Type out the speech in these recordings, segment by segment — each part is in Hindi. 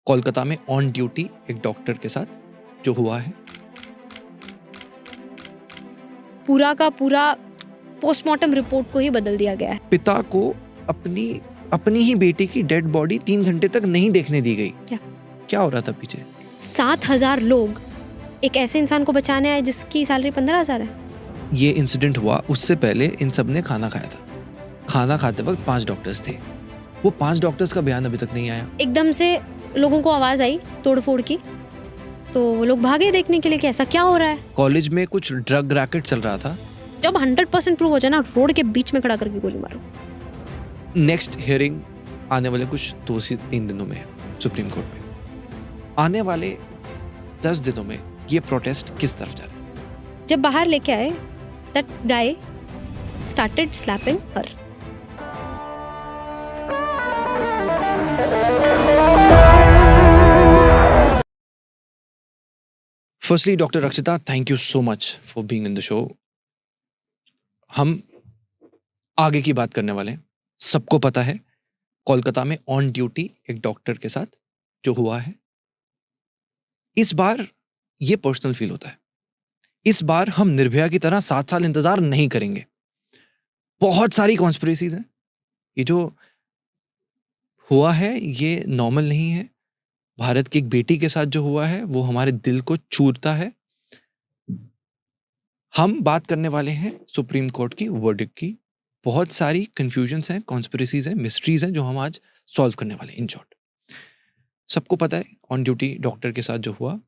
कोलकाता में ऑन ड्यूटी एक डॉक्टर के साथ जो हुआ है। पूरा का पूरा पोस्टमार्टम रिपोर्ट को ही बदल दिया गया है। पिता को अपनी ही बेटी की डेड बॉडी 3 घंटे तक नहीं देखने दी गई। क्या हो रहा था पीछे? 7,000 लोग एक ऐसे इंसान को बचाने आए जिसकी सैलरी 15,000 है। ये इंसिडेंट हुआ उससे पहले इन सब ने खाना खाया था। खाना खाते वक्त 5 डॉक्टर्स थे। वो 5 डॉक्टर्स का बयान अभी तक नहीं आया। एकदम से लोगों को आवाज आई तोड़फोड़ की, तो वो लोग भागे देखने के लिए कि ऐसा क्या हो रहा है। कॉलेज में कुछ ड्रग रैकेट चल रहा था। जब 100% प्रूव हो जाए ना, रोड के बीच में खड़ा करके गोली मारो। नेक्स्ट हियरिंग आने वाले कुछ 2 से 3 दिनों में है सुप्रीम कोर्ट में। आने वाले 10 दिनों में ये प्रोटेस्ट किस तरफ जा रहा है? जब बाहर लेके आए, that guy started slapping her. Firstly, Dr. Rakshita, thank you so much for being in the show. हम आगे की बात करने वाले हैं। सबको पता है कोलकाता में ऑन ड्यूटी एक डॉक्टर के साथ जो हुआ है। इस बार ये पर्सनल फील होता है। इस बार हम निर्भया की तरह 7 साल इंतजार नहीं करेंगे। बहुत सारी कॉन्स्पिरेसीज हैं। ये जो हुआ है ये नॉर्मल नहीं है। भारत की एक बेटी के साथ जो हुआ है वो हमारे दिल को चूरता है। हम बात करने वाले हैं सुप्रीम कोर्ट की वर्डिक्ट की। बहुत सारी कंफ्यूजन्स हैं, कॉन्स्पिरेसीज हैं, मिस्ट्रीज हैं जो हम आज सॉल्व करने वाले हैं। इन शॉर्ट, सबको पता है ऑन ड्यूटी डॉक्टर के साथ जो हुआ।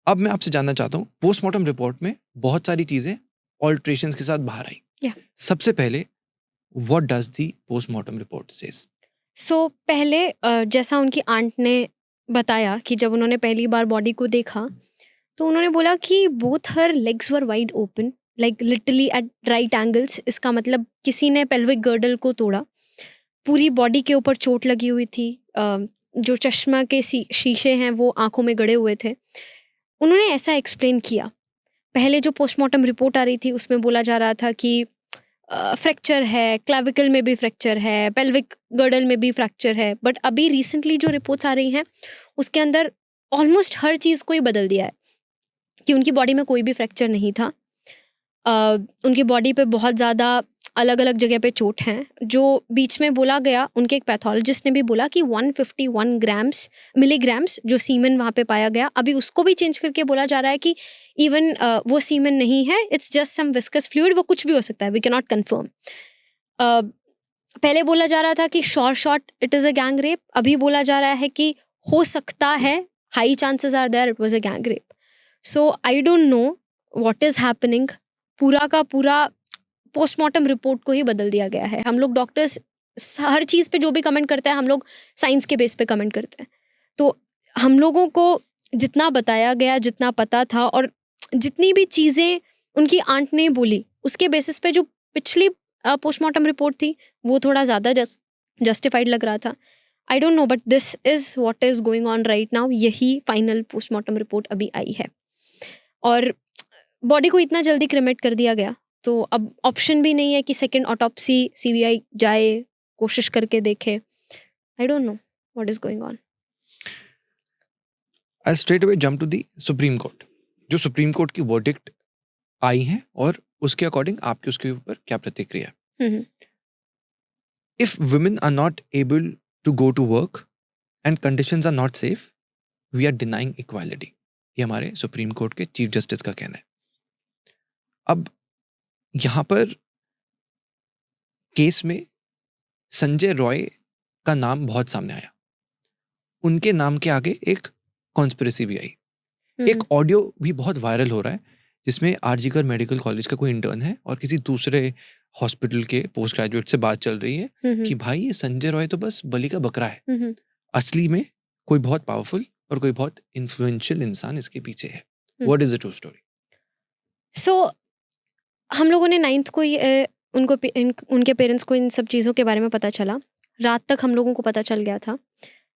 अब मैं आपसे जानना चाहता हूँ, पोस्टमार्टम रिपोर्ट में बहुत सारी चीजें ऑल्ट्रेशंस के साथ बाहर आई। सबसे पहले, what does the postmortem report says? So पहले जैसा उनकी आंट ने बताया कि जब उन्होंने पहली बार बॉडी को देखा तो उन्होंने बोला कि बोथ हर लेग्स वर wide open, like literally eight right angles. इसका मतलब किसी ने पेल्विक गर्डल को तोड़ा। पूरी बॉडी के ऊपर चोट लगी हुई थी। जो चश्मा के शीशे हैं वो आंखों में गड़े हुए थे। उन्होंने ऐसा एक्सप्लेन किया। पहले जो पोस्टमार्टम रिपोर्ट आ रही थी उसमें बोला जा रहा था कि फ्रैक्चर है, क्लैविकल में भी फ्रैक्चर है, पेल्विक गर्डल में भी फ्रैक्चर है। बट अभी रिसेंटली जो रिपोर्ट्स आ रही हैं उसके अंदर ऑलमोस्ट हर चीज़ को ही बदल दिया है कि उनकी बॉडी में कोई भी फ्रैक्चर नहीं था। उनकी बॉडी पे बहुत ज़्यादा अलग अलग जगह पे चोट हैं। जो बीच में बोला गया, उनके एक पैथोलॉजिस्ट ने भी बोला कि 151 मिलीग्राम्स जो सीमेन वहाँ पे पाया गया, अभी उसको भी चेंज करके बोला जा रहा है कि इवन वो सीमेन नहीं है, it's just some viscous fluid. वो कुछ भी हो सकता है, वी कैन नॉट कन्फर्म। पहले बोला जा रहा था कि short it is a gang rape. अभी बोला जा रहा है कि हो सकता है, high chances are there it was a gang rape. So I don't know what is happening. पूरा का पूरा पोस्टमार्टम रिपोर्ट को ही बदल दिया गया है। हम लोग डॉक्टर्स हर चीज़ पे जो भी कमेंट करते हैं, हम लोग साइंस के बेस पे कमेंट करते हैं। तो हम लोगों को जितना बताया गया, जितना पता था और जितनी भी चीज़ें उनकी आंट ने बोली, उसके बेसिस पे जो पिछली पोस्टमार्टम रिपोर्ट थी वो थोड़ा ज़्यादा जस्टिफाइड लग रहा था। आई don't no, but this is what is going on right now. यही फाइनल पोस्टमार्टम रिपोर्ट अभी आई है और बॉडी को इतना जल्दी क्रेमेट कर दिया गया तो अब ऑप्शन भी नहीं है कि सेकंड ऑटोप्सी सीबीआई जाए, कोशिश करके देखे। I don't know what is going on. I straight away jump to the Supreme Court. जो सुप्रीम कोर्ट की वर्डिक्ट आई है और उसके अकॉर्डिंग आपके उसके ऊपर क्या प्रतिक्रिया है? If women are not able to go to work and conditions are not safe, we are denying equality. ये हमारे सुप्रीम कोर्ट के चीफ जस्टिस का कहना है। अब यहां पर केस में संजय रॉय का नाम बहुत सामने आया। उनके नाम के आगे एक कॉन्स्पिरेसी भी आई। एक ऑडियो भी बहुत वायरल हो रहा है जिसमें आरजीकर मेडिकल कॉलेज का कोई इंटर्न है और किसी दूसरे हॉस्पिटल के पोस्ट ग्रेजुएट से बात चल रही है कि भाई ये संजय रॉय तो बस बलि का बकरा है, असली में कोई बहुत पावरफुल और कोई बहुत इन्फ्लुएंशियल इंसान इसके पीछे है। What is the true story? So हम लोगों ने 9th को उनके पेरेंट्स को इन सब चीज़ों के बारे में पता चला। रात तक हम लोगों को पता चल गया था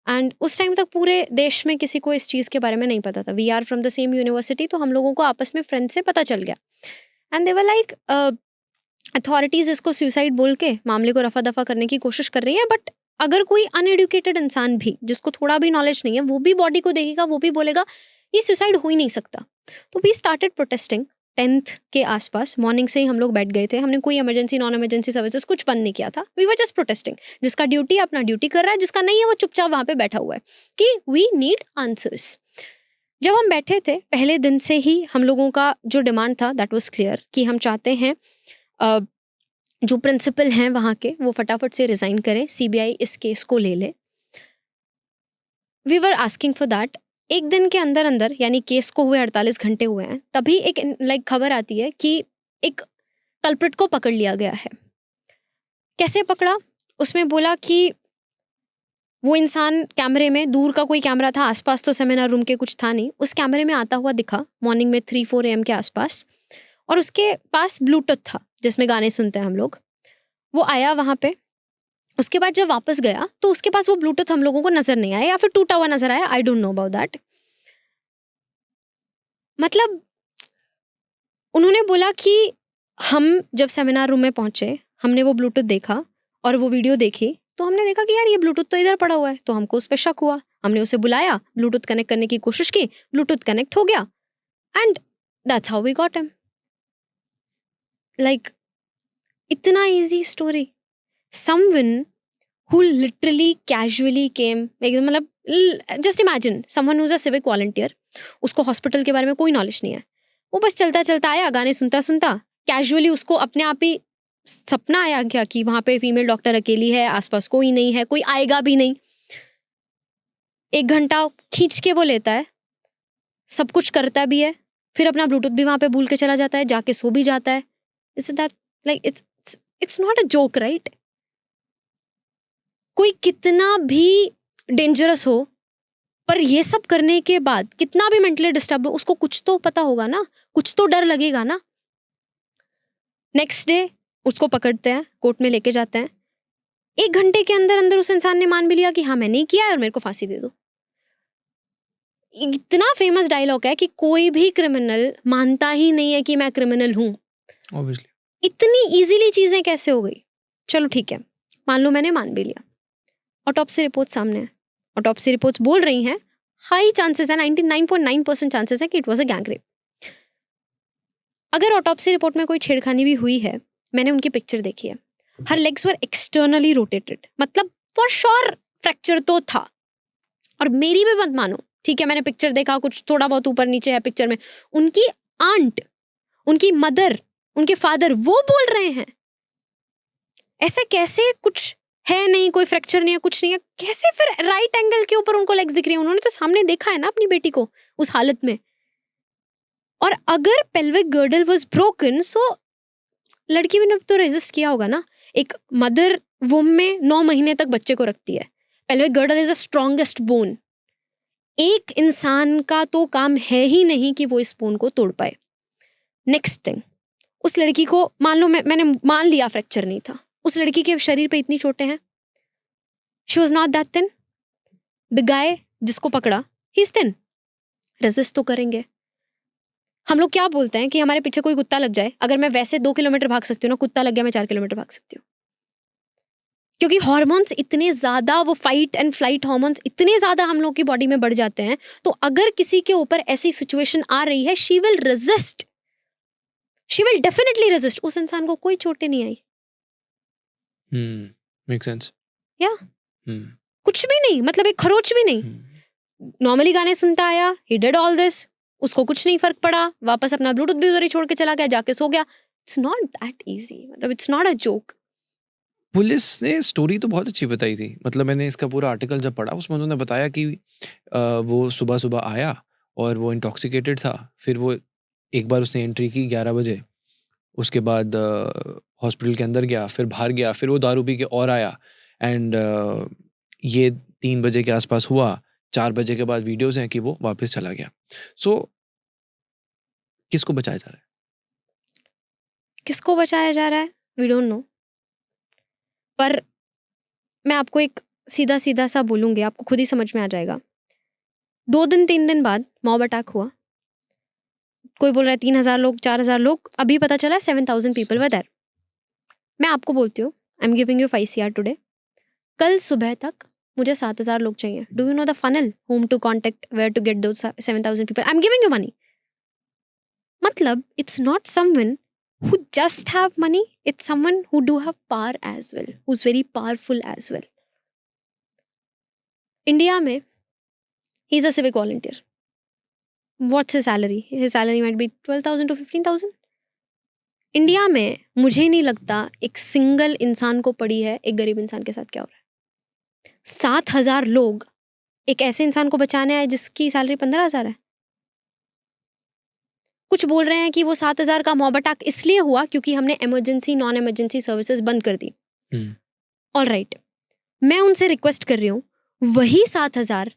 एंड उस टाइम तक पूरे देश में किसी को इस चीज़ के बारे में नहीं पता था। We are from the same university, तो हम लोगों को आपस में फ्रेंड से पता चल गया and they were like authorities इसको सुसाइड बोल के मामले को रफा दफा करने की कोशिश कर रही है, बट अगर कोई अनएडुकेटेड इंसान भी जिसको थोड़ा भी नॉलेज नहीं है वो भी बॉडी को देखेगा, वो भी बोलेगा ये सुसाइड हो ही नहीं सकता। तो वी स्टार्टेड प्रोटेस्टिंग 10th के आसपास। मॉर्निंग से ही हम लोग बैठ गए थे, हमने कोई इमरजेंसी नॉन इमरजेंसी सर्विसेज कुछ बंद नहीं किया था। We were just protesting. जिसका ड्यूटी अपना ड्यूटी कर रहा है, जिसका नहीं है वो चुपचाप वहां पे बैठा हुआ है कि वी नीड आंसर्स। जब हम बैठे थे पहले दिन से ही हम लोगों का जो डिमांड था दैट वाज क्लियर कि हम चाहते हैं जो प्रिंसिपल हैं वहाँ के वो फटाफट से रिजाइन करें, सीबीआई इस केस को ले ले। We were asking for that. एक दिन के अंदर अंदर यानी केस को हुए 48 घंटे हुए हैं, तभी एक खबर आती है कि एक कल्प्रिट को पकड़ लिया गया है। कैसे पकड़ा? उसमें बोला कि वो इंसान कैमरे में, दूर का कोई कैमरा था, आसपास तो सेमिनार रूम के कुछ था नहीं, उस कैमरे में आता हुआ दिखा मॉर्निंग में 3-4 AM के आसपास, और उसके पास ब्लूटूथ था जिसमें गाने सुनते हैं हम लोग। वो आया वहाँ पे, उसके बाद जब वापस गया तो उसके पास वो ब्लूटूथ हम लोगों को नजर नहीं आया या फिर टूटा हुआ नजर आया, आई डोंट नो अबाउट दैट। मतलब उन्होंने बोला कि हम जब सेमिनार रूम में पहुंचे, हमने वो ब्लूटूथ देखा और वो वीडियो देखी, तो हमने देखा कि यार ये ब्लूटूथ तो इधर पड़ा हुआ है। तो हमको उस पर शक हुआ, हमने उसे बुलाया, ब्लूटूथ कनेक्ट करने की कोशिश की, ब्लूटूथ कनेक्ट हो गया and that's how we got him. Like इतना easy story. someone who literally casually came, मतलब just imagine someone who's a civic volunteer, उसको हॉस्पिटल के बारे में कोई नॉलेज नहीं है, वो बस चलता चलता आया, गाने सुनता सुनता कैजुअली उसको अपने आप ही सपना आया क्या कि वहां पे फीमेल डॉक्टर अकेली है, आसपास कोई नहीं है, कोई आएगा भी नहीं। 1 घंटा खींच के वो लेता है, सब कुछ करता भी है, फिर अपना ब्लूटूथ भी वहां पे भूल के चला जाता है, जाके सो भी जाता है। Isn't that like it's not a joke, right? कोई कितना भी डेंजरस हो पर ये सब करने के बाद कितना भी मेंटली डिस्टर्ब हो, उसको कुछ तो पता होगा ना, कुछ तो डर लगेगा ना। नेक्स्ट डे उसको पकड़ते हैं, कोर्ट में लेके जाते हैं। 1 घंटे के अंदर अंदर उस इंसान ने मान भी लिया कि हाँ मैं नहीं किया है और मेरे को फांसी दे दो। इतना फेमस डायलॉग है कि कोई भी क्रिमिनल मानता ही नहीं है कि मैं क्रिमिनल हूं। ऑब्वियसली इतनी इजीली चीजें कैसे हो गई? चलो ठीक है, मान लो मैंने मान भी लिया। ऑटोप्सी रिपोर्ट सामने है, ऑटोप्सी रिपोर्ट्स बोल रही हैं हाई चांसेस है, 99.9% चांसेस है कि it was a gang rape. अगर ऑटोप्सी रिपोर्ट में कोई छेड़खानी भी हुई है, मैंने उनकी पिक्चर देखी है, हर लेग्स वर एक्सटर्नली रोटेटेड, मतलब फॉर श्योर फ्रैक्चर तो था। और मेरी भी मत मानो, ठीक है, मैंने पिक्चर देखा, कुछ थोड़ा बहुत ऊपर नीचे है पिक्चर में। उनकी आंट, उनकी मदर, उनके फादर वो बोल रहे हैं ऐसे कैसे कुछ है नहीं, कोई फ्रैक्चर नहीं है, कुछ नहीं है, कैसे फिर राइट एंगल के ऊपर उनको लेग्स दिख रही है? उन्होंने तो सामने देखा है ना अपनी बेटी को उस हालत में। और अगर पेल्विक गर्डल वाज ब्रोकन, सो लड़की ने तो रेजिस्ट किया होगा ना। एक मदर वोम में 9 महीने तक बच्चे को रखती है। Pelvic girdle is the strongest bone. एक इंसान का तो काम है ही नहीं कि वो इस बोन को तोड़ पाए। नेक्स्ट थिंग, उस लड़की को मान लो मैंने मान लिया फ्रैक्चर नहीं था, उस लड़की के शरीर पे इतनी चोटें हैं, she was not that thin. The guy जिसको पकड़ा, ही इज थिन, रेजिस्ट तो करेंगे। हम लोग क्या बोलते हैं कि हमारे पीछे कोई कुत्ता लग जाए, अगर मैं वैसे 2 किलोमीटर भाग सकती हूँ ना, कुत्ता लग गया मैं 4 किलोमीटर भाग सकती हूँ। क्योंकि हॉर्मोन्स इतने ज्यादा, वो फाइट एंड फ्लाइट हॉर्मोन्स इतने ज्यादा हम लोग की बॉडी में बढ़ जाते हैं, तो अगर किसी के ऊपर ऐसी सिचुएशन आ रही है, she will resist, she will definitely resist. उस इंसान को कोई चोटें नहीं आई। Make sense. या कुछ भी नहीं, मतलब एक खरोच भी नहीं। नॉर्मली गाने सुनता आया, ही डिड ऑल दिस, उसको कुछ नहीं फर्क पड़ा, वापस अपना ब्लूटूथ भी उधर ही छोड़ के चला गया, जाके सो गया। इट्स नॉट दैट इजी, मतलब it's not a joke. Police ने स्टोरी तो बहुत अच्छी बताई थी, मतलब मैंने इसका पूरा आर्टिकल जब पढ़ा उसमें उन्होंने बताया कि वो सुबह सुबह आया और वो इंटॉक्सिकेटेड था, फिर वो एक बार उसने एंट्री की 11 बजे, उसके बाद हॉस्पिटल के अंदर गया, फिर बाहर गया, फिर वो दारू पी के और आया एंड ये 3 बजे के आसपास हुआ। 4 बजे के बाद वीडियोस हैं कि वो वापस चला गया। सो किसको बचाया जा रहा है? किसको बचाया जा रहा है, वी डोंट नो। पर मैं आपको एक सीधा सीधा सा बोलूंगी, आपको खुद ही समझ में आ जाएगा। 2 दिन 3 दिन बाद मॉब अटैक हुआ, कोई बोल रहा है 3,000 लोग, 4,000 लोग, अभी पता चला 7,000 पीपल वर देयर। मैं आपको बोलती हूँ, आई am giving you 5 CR today, कल सुबह तक मुझे 7,000 लोग चाहिए. Do you know the funnel? Whom to contact, where to get those 7,000 people? I'm giving you money. मतलब it's not someone who just have money, it's someone who do have power as well, who's very powerful as well. India में he's a civic volunteer. What's his salary? His salary might be 12,000 to 15,000. India में मुझे नहीं लगता एक सिंगल इंसान को पड़ी है एक गरीब इंसान के साथ क्या हो रहा है. 7,000 लोग एक ऐसे इंसान को बचाने आए जिसकी सैलरी 15,000 है. कुछ बोल रहे हैं कि वो 7,000 का मॉब अटैक इसलिए हुआ क्योंकि हमने इमरजेंसी नॉन इमरजेंसी सर्विसेज बंद कर दी. ऑलराइट, मैं उनसे रिक्वेस्ट कर रही हूँ वही 7,000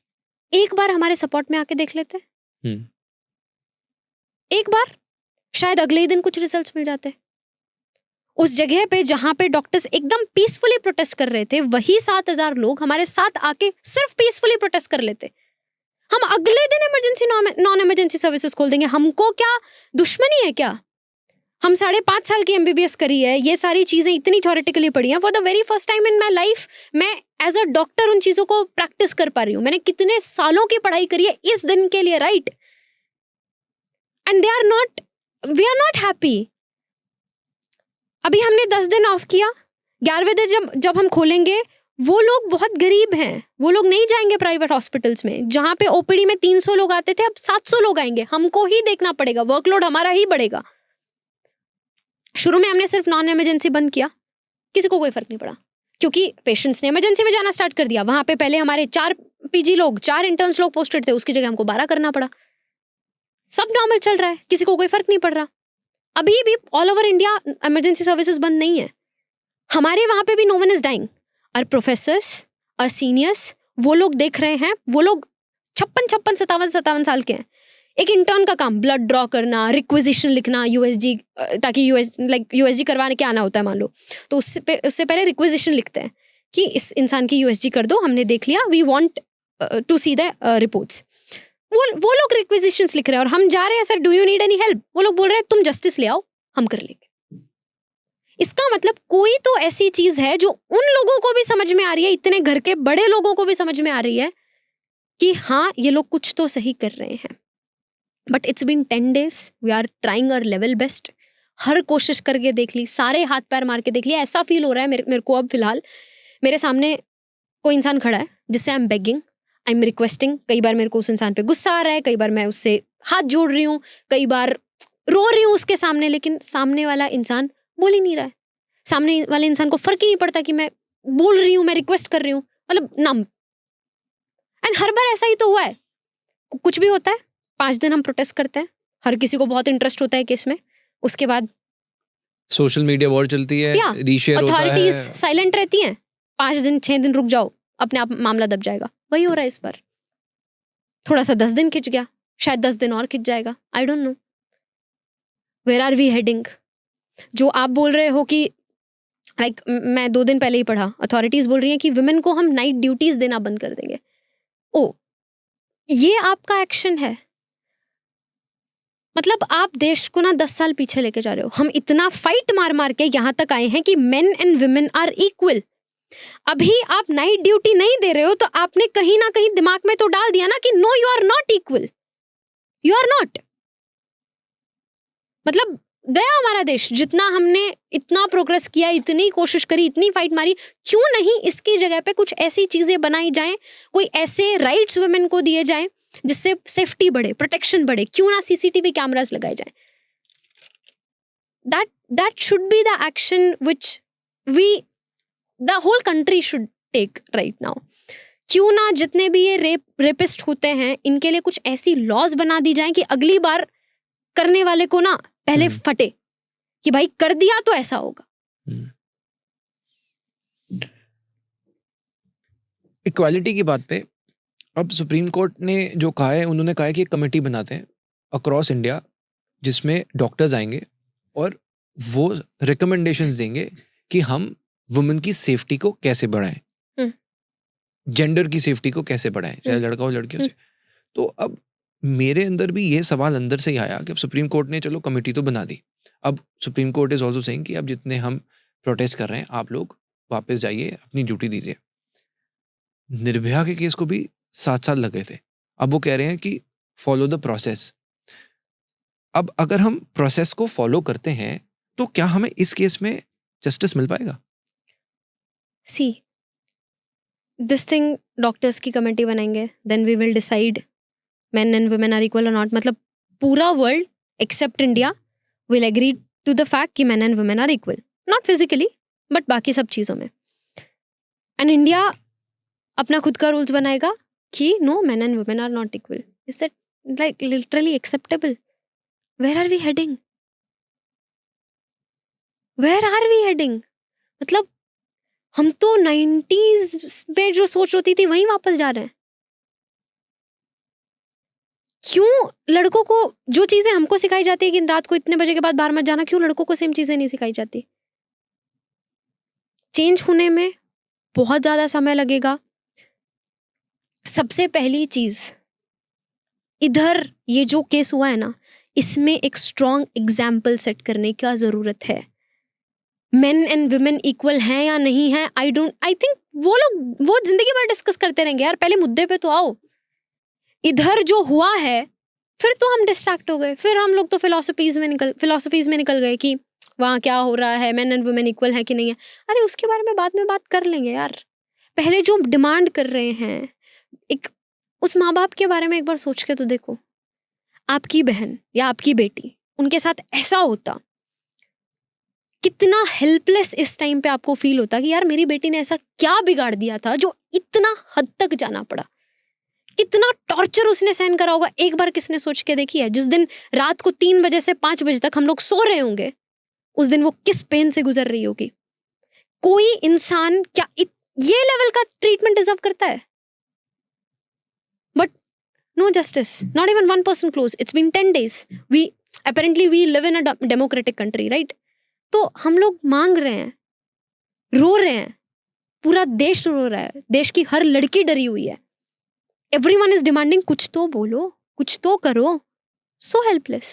एक बार हमारे सपोर्ट में आके देख लेते हैं. एक बार शायद अगले ही दिन कुछ रिजल्ट्स मिल जाते. उस जगह पे जहां पे डॉक्टर्स एकदम पीसफुली प्रोटेस्ट कर रहे थे वही 7,000 लोग हमारे साथ आके सिर्फ पीसफुली प्रोटेस्ट कर लेते. हम अगले दिन इमरजेंसी नॉन इमरजेंसी सर्विसेज खोल देंगे. हमको क्या दुश्मनी है क्या? हम 5.5 साल की MBBS करी है, ये सारी चीजें इतनी थ्योरेटिकली पढ़ी हैं. For the very first time in my life मैं एज अ डॉक्टर उन चीजों को प्रैक्टिस कर पा रही हूँ. मैंने कितने सालों की पढ़ाई करी है इस दिन के लिए, right? And we are not happy. अभी हमने 10 दिन ऑफ किया, 11वें दिन जब हम खोलेंगे वो लोग बहुत गरीब हैं, वो लोग नहीं जाएंगे प्राइवेट हॉस्पिटल्स में. जहां पे OPD में 300 लोग आते थे अब 700 लोग आएंगे. हमको ही देखना पड़ेगा, वर्कलोड हमारा ही बढ़ेगा. शुरू में हमने सिर्फ नॉन इमरजेंसी बंद किया, किसी को कोई फर्क नहीं पड़ा क्योंकि पेशेंट्स ने इमरजेंसी में जाना स्टार्ट कर दिया. वहां पे पहले हमारे 4 PG लोग, 4 इंटर्न्स लोग पोस्टेड थे, उसकी जगह हमको 12 करना पड़ा. सब नॉर्मल चल रहा है, किसी को कोई फर्क नहीं पड़ रहा. अभी भी all over India emergency services बंद नहीं है. हमारे वहां पे भी नो वन इज डाइंग. और प्रोफेसर्स और सीनियर्स वो लोग देख रहे हैं, वो लोग 56, 57 साल के हैं. एक इंटर्न का काम ब्लड ड्रॉ करना, रिक्विजिशन लिखना, USG, ताकि USG करवाने के आना होता है मान लो, तो उससे पहले रिक्विजिशन लिखते हैं कि इस इंसान की USG कर दो, हमने देख लिया, we want to see the reports. वो लोग रिक्विजिशंस लिख रहे हैं और हम जा रहे हैं, sir do you need any help? वो लोग बोल रहे हैं तुम जस्टिस ले आओ, हम कर लेंगे. इसका मतलब कोई तो ऐसी चीज है जो उन लोगों को भी समझ में आ रही है, इतने घर के बड़े लोगों को भी समझ में आ रही है कि हाँ ये लोग कुछ तो सही कर रहे हैं. But it's been 10 days, we are trying our level best. हर कोशिश करके देख ली, सारे हाथ पैर मार के देख लिया. ऐसा फील हो रहा है मेरे को अब फिलहाल मेरे सामने कोई इंसान खड़ा है जिससे I am begging, I am requesting. कई बार मेरे को उस इंसान पे गुस्सा आ रहा है, कई बार मैं उससे हाथ जोड़ रही हूँ, कई बार रो रही हूँ उसके सामने, लेकिन सामने वाला इंसान बोल ही नहीं रहा है. सामने वाले इंसान को फर्क ही नहीं पड़ता कि मैं बोल रही हूँ, मैं रिक्वेस्ट कर रही हूँ, मतलब नम. एंड हर बार ऐसा ही तो हुआ है. कुछ भी होता है, 5 दिन हम प्रोटेस्ट करते हैं, हर किसी को बहुत इंटरेस्ट होता है केस में. उसके बाद सोशल मीडिया वॉर चलती है, रीशेयर होता है, अथॉरिटीज साइलेंट रहती हैं. 5 दिन 6 दिन रुक जाओ, अपने आप मामला दब जाएगा. वही हो रहा है इस बार. थोड़ा सा 10 दिन खिंच गया, शायद 10 दिन और खिंच जाएगा. I don't know where are we heading. जो आप बोल रहे हो कि मैं 2 दिन पहले ही पढ़ा, अथॉरिटीज बोल रही हैं कि विमेन को हम नाइट ड्यूटीज देना बंद कर देंगे. ओ, ये आपका एक्शन है? मतलब आप देश को ना 10 साल पीछे लेके जा रहे हो. हम इतना फाइट मार मार के यहाँ तक आए हैं कि men and women are equal. अभी आप नाइट ड्यूटी नहीं दे रहे हो तो आपने कहीं ना कहीं दिमाग में तो डाल दिया ना कि no you are not equal, you are not. मतलब गया हमारा देश. जितना हमने इतना प्रोग्रेस किया, इतनी कोशिश करी, इतनी फाइट मारी, क्यों नहीं इसकी जगह पे कुछ ऐसी चीजें बनाई जाएं, कोई ऐसे राइट्स वुमेन को दिए जाएं जिससे सेफ्टी बढ़े, प्रोटेक्शन बढ़े. क्यों ना CCTV कैमरास लगाए जाएं. That should be the action which the whole country should take right now. क्यों ना जितने भी ये रेपिस्ट होते हैं इनके लिए कुछ ऐसी लॉज बना दी जाएं कि अगली बार करने वाले को ना पहले फटे कि भाई कर दिया तो ऐसा होगा. इक्वालिटी की बात पे अब सुप्रीम कोर्ट ने जो कहा है, उन्होंने कहा है कि एक कमेटी बनाते हैं अक्रॉस इंडिया जिसमें डॉक्टर्स आएंगे और वो रिकमेंडेशंस देंगे कि हम वुमेन की सेफ्टी को कैसे बढ़ाएं, जेंडर की सेफ्टी को कैसे बढ़ाएं, चाहे लड़का हो लड़कियों से. तो अब मेरे अंदर भी ये सवाल अंदर से ही आया कि अब सुप्रीम कोर्ट ने चलो कमेटी तो बना दी. अब supreme court is also saying कि अब जितने हम प्रोटेस्ट कर रहे हैं आप लोग वापस जाइए, अपनी ड्यूटी दीजिए. निर्भया के केस को भी 7 साल लगे थे। अब वो कह रहे हैं कि फॉलो द प्रोसेस। अब अगर हम प्रोसेस को फॉलो करते हैं तो क्या हमें इस केस में जस्टिस मिल पाएगा? सी दिस थिंग, डॉक्टर्स की कमेटी बनाएंगे, then we will decide men and women are equal or not. मतलब पूरा world except India will agree to the fact कि men and women are equal, not physically but बाकी सब चीज़ों में। एंड इंडिया अपना खुद का रूल्स बनाएगा कि no, men and women are not equal. Is that like literally acceptable? Where are we heading? Where are we heading? मतलब हम तो 90s में जो सोच होती थी वहीं वापस जा रहे हैं। क्यों लड़कों को जो चीजें हमको सिखाई जाती है कि रात को इतने बजे के बाद बाहर मत जाना, क्यों लड़कों को सेम चीजें नहीं सिखाई जाती? चेंज होने में बहुत ज्यादा समय लगेगा। सबसे पहली चीज, इधर ये जो केस हुआ है ना, इसमें एक स्ट्रॉन्ग एग्जाम्पल सेट करने का जरूरत है। मेन एंड वुमेन इक्वल हैं या नहीं है, आई थिंक वो लोग वो जिंदगी भर डिस्कस करते रहेंगे यार, पहले मुद्दे पे तो आओ। इधर जो हुआ है फिर तो हम डिस्ट्रैक्ट हो गए, फिर हम लोग तो फिलोसफीज में निकल गए कि वहाँ क्या हो रहा है, मेन एंड वुमेन इक्वल है कि नहीं है। अरे उसके बारे में बाद में बात कर लेंगे यार, पहले जो डिमांड कर रहे हैं, एक उस माँ बाप के बारे में एक बार सोच के तो देखो। आपकी बहन या आपकी बेटी, उनके साथ ऐसा होता, कितना हेल्पलेस इस टाइम पे आपको फील होता कि यार मेरी बेटी ने ऐसा क्या बिगाड़ दिया था जो इतना हद तक जाना पड़ा, कितना टॉर्चर उसने सहन करा होगा। एक बार किसने सोच के देखी है? जिस दिन रात को 3 बजे से 5 बजे तक हम लोग सो रहे होंगे, उस दिन वो किस पेन से गुजर रही होगी। कोई इंसान क्या ये लेवल का ट्रीटमेंट डिजर्व करता है? But no justice, not even one person close. It's been 10 days। We live in a democratic country, right? तो हम लोग मांग रहे हैं, रो रहे हैं, पूरा देश रो रहा है, देश की हर लड़की डरी हुई है। Everyone is demanding, कुछ तो बोलो, कुछ तो करो। So helpless.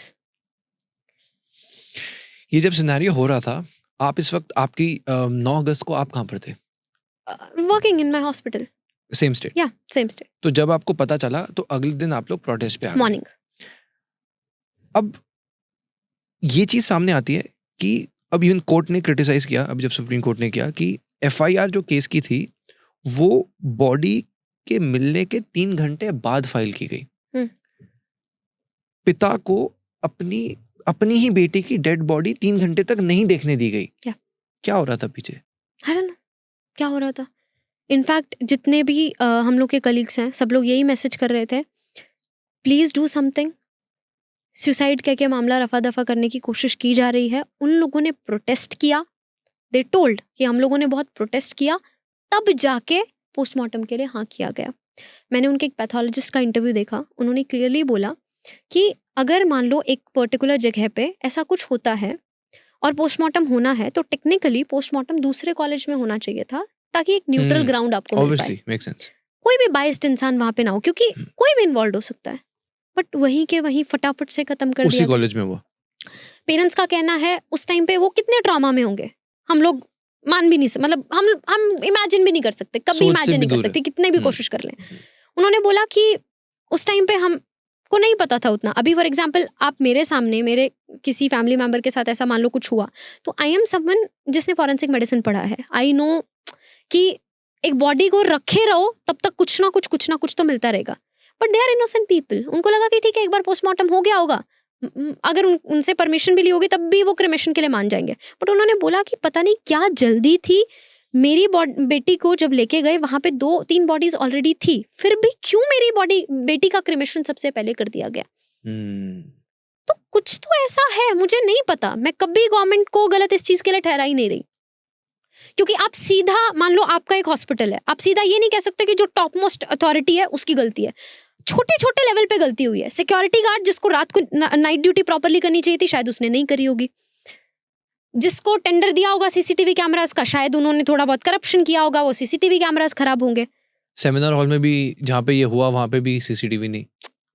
ये जब सिनेरियो हो रहा था, आप इस वक्त आपकी 9 अगस्त को आप कहाँ पर थे? Working in my hospital. Same state? Yeah, same state. तो जब आपको पता चला तो अगले दिन आप लोग प्रोटेस्ट पे आ गए। Morning. अब ये चीज सामने आती है कि अब इवन कोर्ट ने क्रिटिसाइज किया, अब जब सुप्रीम कोर्ट ने किया कि FIR जो केस की थी वो बॉडी के मिलने के 3 घंटे बाद फाइल की गई। पिता को अपनी ही बेटी की डेड बॉडी 3 घंटे तक नहीं देखने दी गई। क्या हो रहा था पीछे? I don't know, क्या हो रहा था? इनफैक्ट जितने भी हम लोग के कलीग्स हैं, सब लोग यही मैसेज कर रहे थे, प्लीज डू समथिंग। सुसाइड कह के मामला रफा दफा करने की कोशिश की जा रही है। उन लोगों ने प्रोटेस्ट किया, दे टोल्ड कि हम लोगों ने बहुत प्रोटेस्ट किया, तब जाके पोस्टमार्टम के लिए हाँ किया गया। मैंने उनके एक पैथोलॉजिस्ट का इंटरव्यू देखा, उन्होंने क्लियरली बोला कि अगर मान लो एक पर्टिकुलर जगह पे ऐसा कुछ होता है और पोस्टमार्टम होना है, तो टेक्निकली पोस्टमार्टम दूसरे कॉलेज में होना चाहिए था, ताकि एक न्यूट्रल ग्राउंड आपको मिल पाए। Obviously, makes sense. कोई भी बाइस्ड इंसान वहां पे ना हो, क्योंकि कोई भी इन्वॉल्व हो सकता है। बट वहीं के वहीं फटाफट से खत्म कर उसी दिया। कॉलेज में हुआ। पेरेंट्स का कहना है उस टाइम पे वो कितने ट्रॉमा में होंगे, हम लोग मान भी नहीं सकते, मतलब हम इमेजिन भी नहीं कर सकते, कभी इमेजिन नहीं कर सकते, कितने भी कोशिश कर लें। उन्होंने बोला कि उस टाइम पे हमको नहीं पता था उतना। अभी फॉर एग्जांपल आप मेरे सामने, मेरे किसी फैमिली मेंबर के साथ ऐसा मान लो कुछ हुआ, तो आई एम समवन जिसने फॉरेंसिक मेडिसिन पढ़ा है, आई नो कि एक बॉडी को रखे रहो तब तक कुछ ना कुछ तो मिलता रहेगा। But they are innocent people. उनको लगा कि ठीक है, एक बार पोस्टमार्टम हो गया होगा, अगर उनसे परमिशन भी ली होगी तब भी वो क्रेमेशन के लिए मान जाएंगे। बट उन्होंने बोला कि पता नहीं क्या जल्दी थी, मेरी बेटी को जब लेके गए वहां पे 2-3 बॉडीज ऑलरेडी थी, फिर भी क्यों मेरी बेटी का क्रेमेशन सबसे पहले कर दिया गया। तो कुछ तो ऐसा है, मुझे नहीं पता। मैं कभी गवर्नमेंट को गलत इस चीज के लिए ठहरा ही नहीं रही, क्योंकि आप सीधा मान लो आपका एक हॉस्पिटल है, आप सीधा ये नहीं कह सकते कि जो टॉप मोस्ट अथॉरिटी है उसकी गलती है। छोटे छोटे लेवल पे गलती हुई है। सिक्योरिटी गार्ड जिसको रात को नाइट ड्यूटी प्रॉपरली करनी चाहिए थी, शायद उसने नहीं करी होगी। जिसको टेंडर दिया होगा सीसीटीवी कैमरास का, शायद उन्होंने थोड़ा बहुत करप्शन किया होगा, वो सीसीटीवी कैमरास खराब होंगे। सेमिनार हॉल में भी जहाँ पे ये हुआ वहां पे भी सीसीटीवी नहीं,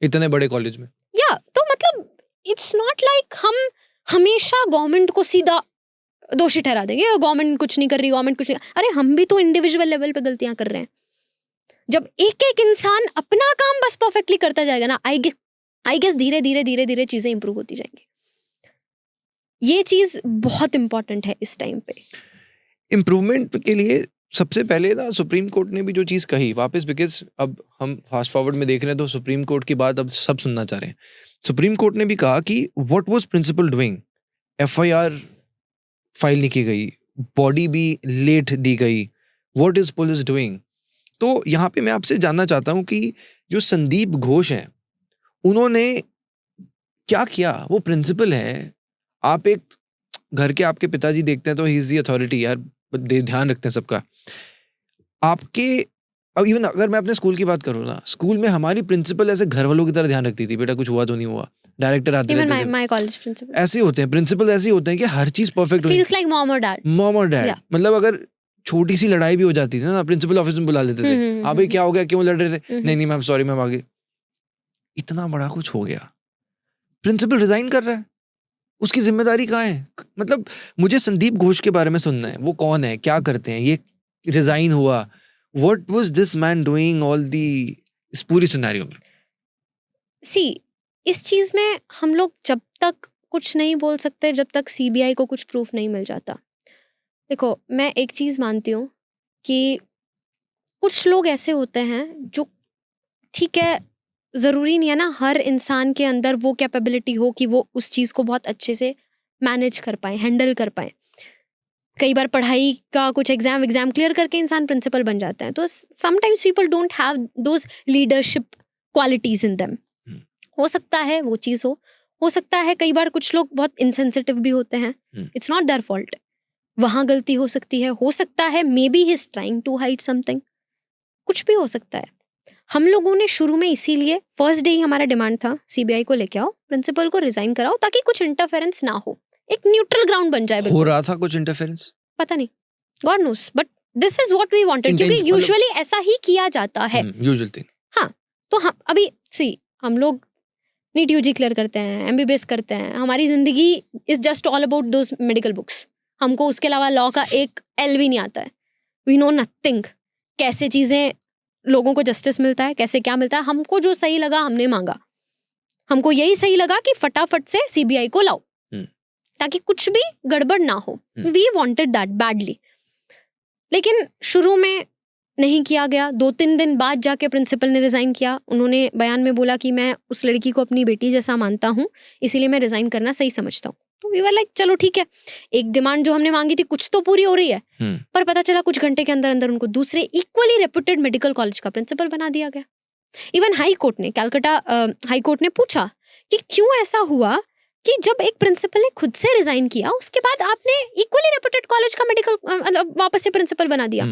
इतने बड़े कॉलेज में। या तो मतलब इट्स नॉट लाइक हम हमेशा गवर्नमेंट को सीधा दोषी ठहरा देंगे, गवर्नमेंट कुछ नहीं कर रही, गवर्नमेंट कुछ नहीं। अरे हम भी तो इंडिविजुअल लेवल पे गलतियां कर रहे हैं। जब एक एक इंसान अपना काम बस परफेक्टली करता जाएगा ना, आई गेस धीरे धीरे धीरे धीरे चीजें इंप्रूव होती जाएंगी. ये चीज बहुत इंपॉर्टेंट है इस टाइम पे. इम्प्रूवमेंट के लिए सबसे पहले ना सुप्रीम कोर्ट ने भी जो चीज़ कही वापस, बिकॉज अब हम फास्ट फॉरवर्ड में देख रहे हैं तो सुप्रीम कोर्ट की बात अब सब सुनना चाह रहे हैं. सुप्रीम कोर्ट ने भी कहा कि what was principal doing, FIR file नहीं की गई, बॉडी भी लेट दी गई, व्हाट इज पुलिस डूइंग. तो यहाँ पे मैं आपसे जानना चाहता हूँ कि जो संदीप घोष हैं उन्होंने क्या किया. वो प्रिंसिपल है, आप एक घर के आपके पिताजी देखते हैं तो ही इज द अथॉरिटी यार, ध्यान रखते हैं सबका. आपके अब इवन अगर मैं अपने स्कूल की बात करूँ ना, स्कूल में हमारी प्रिंसिपल ऐसे घर वालों की तरह ध्यान रखती थी, बेटा कुछ हुआ तो नहीं हुआ. डायरेक्टर आते इवन रहते थे. माय कॉलेज प्रिंसिपल ऐसे होते हैं प्रिंसिपल, ऐसे ही होते हैं कि हर चीज परफेक्ट होनी. फील्स लाइक मॉम और डैड. मॉम और डैड, Yeah. मतलब अगर छोटी सी लड़ाई भी हो जाती थी ना, प्रिंसिपल ऑफिस में बुला लेते थे. हाँ भाई क्या हो गया, क्यों लड़ रहे थे, नहीं मैम सॉरी मैम आगे. इतना बड़ा कुछ हो गया, प्रिंसिपल रिजाइन कर रहा है, उसकी जिम्मेदारी कहाँ है. मतलब मुझे संदीप घोष के बारे में सुनना है, वो कौन है, क्या करते हैं, ये रिजाइन हुआ, what was this man doing all the इस पूरी सिनेरियो में. सी इस चीज में हम लोग जब तक कुछ नहीं बोल सकते जब तक सीबीआई को कुछ प्रूफ नहीं मिल जाता. देखो मैं एक चीज मानती हूँ कि कुछ लोग ऐसे होते हैं जो, ठीक है ज़रूरी नहीं है ना हर इंसान के अंदर वो कैपेबिलिटी हो कि वो उस चीज़ को बहुत अच्छे से मैनेज कर पाए, हैंडल कर पाए. कई बार पढ़ाई का कुछ एग्जाम क्लियर करके इंसान प्रिंसिपल बन जाता है, तो sometimes people don't have those leadership qualities in them. हो सकता है वो चीज़ हो सकता है कई बार कुछ लोग बहुत इनसेंसिटिव भी होते हैं, इट्स नॉट देयर फॉल्ट, वहाँ गलती हो सकती है. हो सकता है maybe he is trying to hide something, कुछ भी हो सकता है. हम लोगों ने शुरू में इसीलिए फर्स्ट डे ही हमारा डिमांड था सीबीआई को लेके आओ, प्रिंसिपल को रिजाइन कराओ ताकि कुछ इंटरफेरेंस ना हो, एक न्यूट्रल ग्राउंड बन जाए. हो रहा था कुछ इंटरफेरेंस, पता नहीं, God knows, but this is what we wanted, क्योंकि यूजुअली ऐसा ही किया जाता है. Usual thing. हाँ तो हम अभी हम लोग नीट यूजी क्लियर करते हैं, एमबीबीएस करते हैं, हमारी जिंदगी is just all about those medical books. हमको उसके अलावा लॉ का एक एल भी नहीं आता है. वी नो नथिंग, कैसे चीजें लोगों को जस्टिस मिलता है, कैसे क्या मिलता है. हमको जो सही लगा हमने मांगा, हमको यही सही लगा कि फटाफट से सीबीआई को लाओ ताकि कुछ भी गड़बड़ ना हो. वी वांटेड दैट बैडली, लेकिन शुरू में नहीं किया गया. 2-3 दिन बाद जाके प्रिंसिपल ने रिजाइन किया. उन्होंने बयान में बोला कि मैं उस लड़की को अपनी बेटी जैसा मानता हूँ, इसीलिए मैं रिजाइन करना सही समझता हूँ. तो वी वर लाइक चलो ठीक है, एक डिमांड जो हमने मांगी थी कुछ तो पूरी हो रही है. पर पता चला कुछ घंटे के अंदर अंदर उनको दूसरे इक्वली रेप्यूटेड मेडिकल कॉलेज का प्रिंसिपल बना दिया गया. इवन हाई कोर्ट ने, कैलकाटा हाई कोर्ट ने पूछा कि क्यों ऐसा हुआ कि जब एक प्रिंसिपल ने खुद से रिजाइन किया उसके बाद आपने इक्वली रेप्यूटेड कॉलेज का मेडिकल वापस से प्रिंसिपल बना दिया.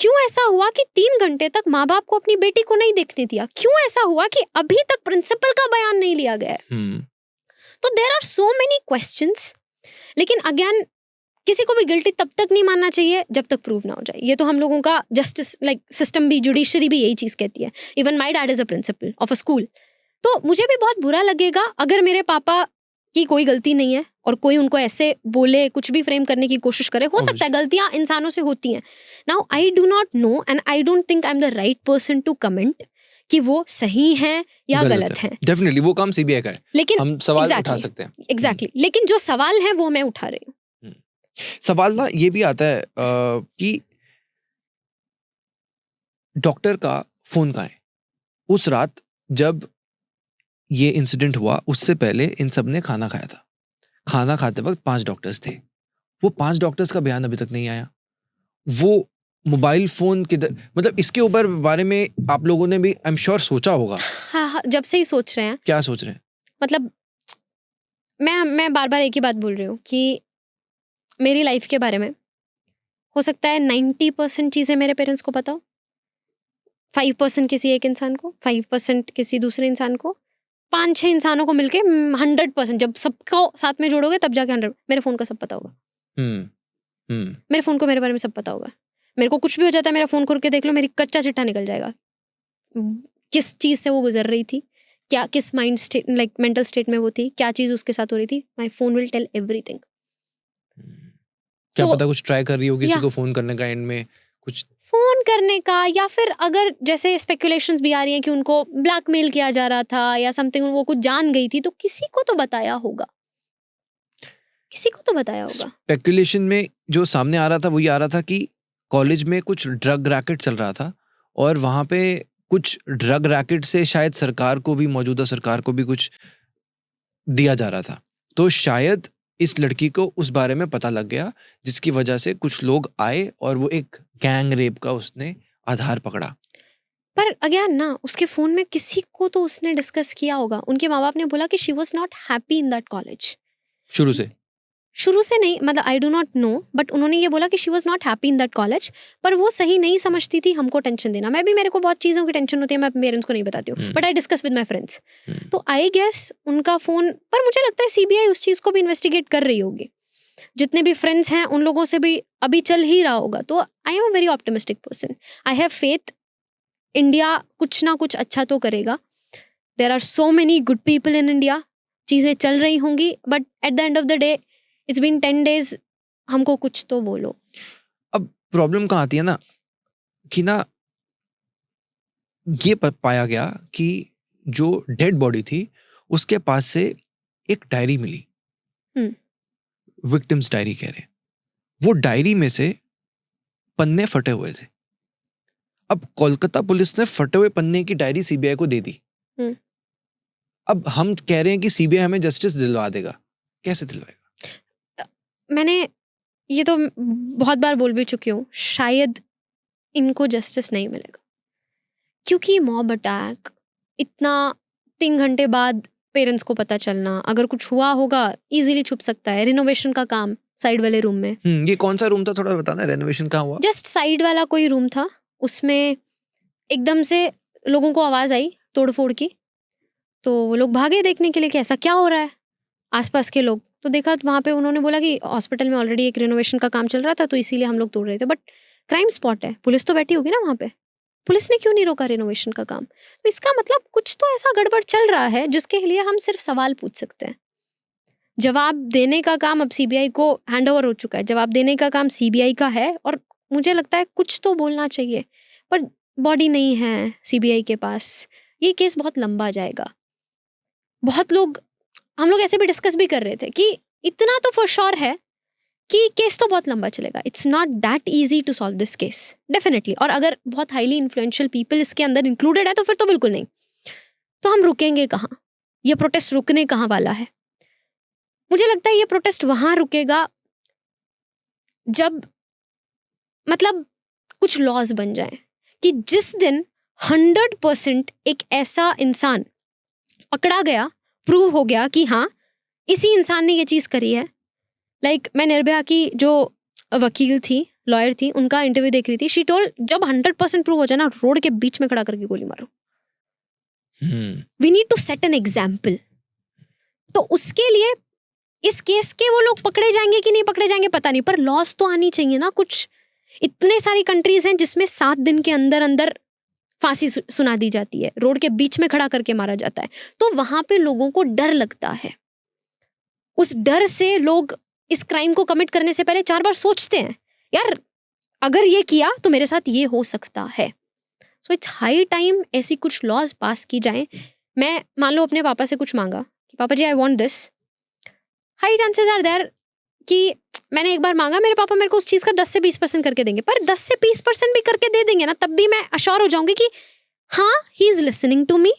क्यों ऐसा हुआ कि 3 घंटे तक माँ बाप को अपनी बेटी को नहीं देखने दिया. क्यों ऐसा हुआ कि अभी तक प्रिंसिपल का बयान नहीं लिया गया है. तो there are so many questions. लेकिन अगेन किसी को भी गिल्टी तब तक नहीं मानना चाहिए जब तक प्रूव ना हो जाए. ये तो हम लोगों का जस्टिस लाइक सिस्टम भी, जुडिशरी भी यही चीज कहती है. Even my dad is a principle of a school. तो मुझे भी बहुत बुरा लगेगा अगर मेरे पापा की कोई गलती नहीं है और कोई उनको ऐसे बोले, कुछ भी फ्रेम करने की कोशिश करे. हो सकता है गलतियां इंसानों से होती हैं. Now I do not know and I don't think I am the right person to comment कि वो सही है या गलत है. डेफिनेटली वो काम सीबीआई का है, लेकिन हम सवाल उठा सकते हैं. एग्जैक्टली. लेकिन जो सवाल है वो मैं उठा रही हूँ. सवाल ना ये भी आता है कि डॉक्टर का फोन कहाँ है. उस रात जब ये इंसिडेंट हुआ उससे पहले इन सब ने खाना खाया था. खाना खाते वक्त 5 डॉक्टर्स थे. वो 5 डॉक्टर्स का बयान अभी तक नहीं आया. वो मोबाइल फोन किधर, मतलब इसके ऊपर बारे में आप लोगों ने भी आई एम श्योर सोचा होगा. हाँ, जब से ही सोच रहे हैं. क्या सोच रहे हैं? मतलब मैं बार बार एक ही बात बोल रही हूँ कि मेरी लाइफ के बारे में हो सकता है 90% चीज़ें मेरे पेरेंट्स को पता हो, 5% किसी एक इंसान को, 5% किसी दूसरे इंसान को, 5-6 इंसानों को मिलके 100%. जब सबको साथ में जोड़ोगे तब जाके 100. मेरे फोन का सब पता होगा. मेरे फोन को मेरे बारे में सब पता होगा. मेरे को कुछ भी हो जाता है मेरा फोन खोल के देख लो, मेरी कच्चा चिट्ठा निकल जाएगा. किस चीज़ से वो गुजर रही थी, क्या किस mind state like mental state में वो थी, क्या चीज़ उसके साथ हो रही थी. My phone will tell everything. क्या पता कुछ ट्राई कर रही हो किसी को फोन करने का, एंड में कुछ फोन करने का, या फिर अगर जैसे स्पेकुलेशंस भी आ रही हैं कि उनको ब्लैकमेल किया जा रहा था या समथिंग, वो कुछ जान गई थी, तो किसी को तो बताया होगा, किसी को तो बताया होगा। स्पेकुलेशन में जो सामने आ रहा था वो ये आ रहा था कि कॉलेज में कुछ ड्रग रैकेट चल रहा था और वहाँ पे कुछ ड्रग रैकेट से शायद सरकार को भी, मौजूदा सरकार को भी कुछ दिया जा रहा था। तो शायद इस लड़की को उस बारे में पता लग गया, जिसकी वजह से कुछ लोग आए और वो एक गैंग रेप का उसने आधार पकड़ा। पर अगेन ना, उसके फोन में किसी को तो उसने डिस्कस किया होगा। उनके माँ बाप ने बोला कि she was not happy in that college. शुरू से नहीं, मतलब आई डू नॉट नो, बट उन्होंने ये बोला कि she was not happy in that college. पर वो सही नहीं समझती थी हमको टेंशन देना। मैं भी, मेरे को बहुत चीज़ों की टेंशन होती है, मैं पेरेंट्स को नहीं बताती हूँ, but I discuss with my friends. तो आई गेस उनका फ़ोन पर, मुझे लगता है सीबीआई उस चीज़ को भी इन्वेस्टिगेट कर रही होगी। जितने भी फ्रेंड्स हैं उन लोगों से भी अभी चल ही रहा होगा। तो I am a very optimistic person, I have faith India कुछ ना कुछ अच्छा तो करेगा। There are so many good people in India, चीज़ें चल रही होंगी, but at the end of the day it's been 10 days, हमको कुछ तो बोलो। अब प्रॉब्लम कहाँ आती है ना, कि ना ये पाया गया कि जो डेड बॉडी थी उसके पास से एक डायरी मिली, विक्टिम्स डायरी कह रहे हैं। वो डायरी में से पन्ने फटे हुए थे। अब कोलकाता पुलिस ने फटे हुए पन्ने की डायरी सीबीआई को दे दी। अब हम कह रहे हैं कि सीबीआई हमें जस्टिस दिलवा देगा। कैसे दिलवाएगा? मैंने ये तो बहुत बार बोल भी चुकी हूँ, शायद इनको जस्टिस नहीं मिलेगा, क्योंकि मॉब अटैक इतना 3 घंटे बाद पेरेंट्स को पता चलना, अगर कुछ हुआ होगा इजीली छुप सकता है। रिनोवेशन का काम साइड वाले रूम में, ये कौन सा रूम था, थोड़ा बताना। रेनोवेशन कहाँ हुआ? जस्ट साइड वाला कोई रूम था, उसमें एकदम से लोगों को आवाज़ आई तोड़ फोड़ की, तो वो लोग भागे देखने के लिए कि ऐसा क्या हो रहा है। आसपास के लोग तो देखा, तो वहाँ पे उन्होंने बोला कि हॉस्पिटल में ऑलरेडी एक रिनोवेशन का काम चल रहा था, तो इसीलिए हम लोग तोड़ रहे थे। बट क्राइम स्पॉट है, पुलिस तो बैठी होगी ना वहाँ पे, पुलिस ने क्यों नहीं रोका रिनोवेशन का काम? तो इसका मतलब कुछ तो ऐसा गड़बड़ चल रहा है जिसके लिए हम सिर्फ सवाल पूछ सकते हैं। जवाब देने का काम अब सीबीआई को हैंड ओवर हो चुका है, जवाब देने का काम सीबीआई का है, और मुझे लगता है कुछ तो बोलना चाहिए, पर बॉडी नहीं है सीबीआई के पास। ये केस बहुत लंबा जाएगा। बहुत लोग, हम लोग ऐसे भी डिस्कस भी कर रहे थे कि इतना तो फॉर श्योर है कि केस तो बहुत लंबा चलेगा। It's not that easy to solve this case, definitely. और अगर बहुत हाईली इन्फ्लुएंशियल पीपल इसके अंदर इंक्लूडेड है तो फिर तो बिल्कुल नहीं। तो हम रुकेंगे कहाँ? ये प्रोटेस्ट रुकने कहाँ वाला है? मुझे लगता है ये प्रोटेस्ट वहां रुकेगा जब, मतलब, कुछ लॉज बन जाए कि जिस दिन 100% एक ऐसा इंसान पकड़ा गया, प्रूव हो गया कि हाँ इसी इंसान ने ये चीज़ करी है। लाइक मैं निर्भया की जो वकील थी, लॉयर थी, उनका इंटरव्यू देख रही थी। शी टोल्ड जब 100% प्रूव हो जाए ना, रोड के बीच में खड़ा करके गोली मारो। We need to set an example. तो उसके लिए इस केस के वो लोग पकड़े जाएंगे कि नहीं पकड़े जाएंगे पता नहीं, पर लॉस तो आनी चाहिए ना कुछ। इतने सारी कंट्रीज हैं जिसमें 7 दिन के अंदर अंदर फांसी सुना दी जाती है, रोड के बीच में खड़ा करके मारा जाता है। तो वहां पे लोगों को डर लगता है। उस डर से लोग इस क्राइम को कमिट करने से पहले 4 बार सोचते हैं, यार अगर ये किया तो मेरे साथ ये हो सकता है। सो इट्स हाई टाइम ऐसी कुछ लॉज पास की जाएं। मैं मान लो अपने पापा से कुछ मांगा कि पापा ji I want this, high chances are there कि मैंने एक बार मांगा, मेरे पापा मेरे को उस चीज़ का 10 से 20% करके देंगे। पर 10 से 20% भी करके दे देंगे ना, तब भी मैं अश्योर हो जाऊंगी कि हाँ he is listening to me,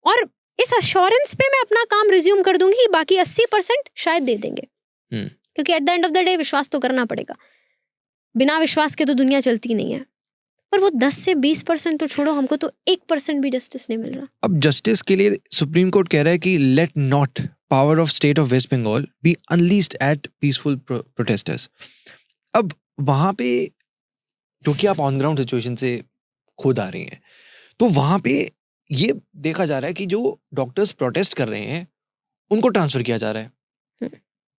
और इस अश्योरेंस पे मैं अपना काम रिज्यूम कर दूंगी कि बाकी 80% शायद दे देंगे। क्योंकि eight the end of the day विश्वास तो करना पड़ेगा, बिना विश्वास के तो दुनिया चलती नहीं है। पर वो 10 से 20% तो छोड़ो, हमको तो 1% भी जस्टिस नहीं मिल रहा। अब जस्टिस के लिए सुप्रीम कोर्ट कह रहा है कि let not power of state of West Bengal be unleashed at peaceful protesters. अब वहां पे, क्योंकि आप ऑन ग्राउंड सिचुएशन से खुद आ रही हैं, तो वहां पे ये देखा जा रहा है कि जो डॉक्टर्स प्रोटेस्ट कर रहे हैं उनको ट्रांसफर किया जा रहा है।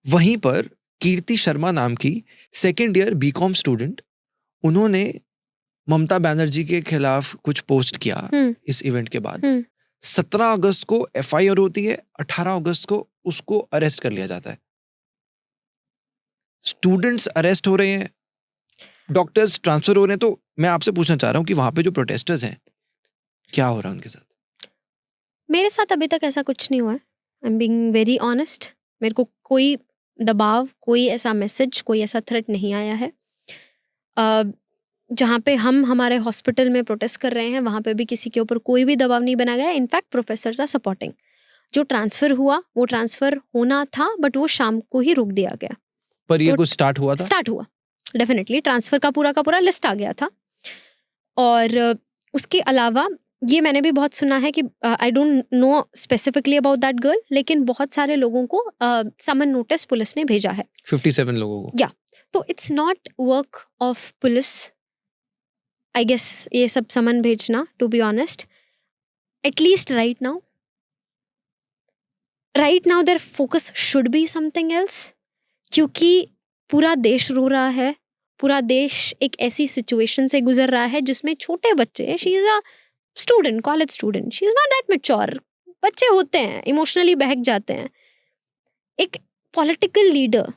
वहीं पर कीर्ति शर्मा नाम की 2nd ईयर बीकॉम स्टूडेंट, उन्होंने ममता बनर्जी के खिलाफ कुछ पोस्ट किया इस इवेंट के बाद। 17 अगस्त को एफआईआर होती है, 18 अगस्त को उसको अरेस्ट कर लिया जाता है। स्टूडेंट्स अरेस्ट हो रहे हैं, डॉक्टर्स ट्रांसफर हो रहे हैं, तो मैं आपसे पूछना चाह रहा हूँ कि वहाँ पे जो प्रोटेस्टर्स हैं क्या हो रहा है उनके साथ? मेरे साथ अभी तक ऐसा कुछ नहीं हुआ है, I am being very honest. मेरे को कोई दबाव, कोई ऐसा मैसेज, कोई ऐसा थ्रेट नहीं आया है। जहाँ पे हम हमारे हॉस्पिटल में प्रोटेस्ट कर रहे हैं वहाँ पे भी किसी के ऊपर कोई भी दबाव नहीं बनाया गया। In fact professors are supporting. जो ट्रांसफ़र हुआ वो ट्रांसफ़र होना था, बट वो शाम को ही रोक दिया गया। पर ये तो कुछ स्टार्ट हुआ था? स्टार्ट हुआ, डेफिनेटली ट्रांसफ़र का पूरा लिस्ट आ गया था। और उसके अलावा ये मैंने भी बहुत सुना है कि आई don't know specifically about that girl, लेकिन बहुत सारे लोगों को समन नोटिस पुलिस ने भेजा है, 57 लोगों को। या तो it's not work of police I guess ये सब समन भेजना, to be honest. At least right now there focus should be something else, क्योंकि पूरा देश रो रहा है, पूरा देश एक ऐसी सिचुएशन से गुजर रहा है जिसमें छोटे बच्चे, she is a student, college student, she is not that mature, बच्चे होते हैं, इमोशनली बहक जाते हैं। एक पॉलिटिकल लीडर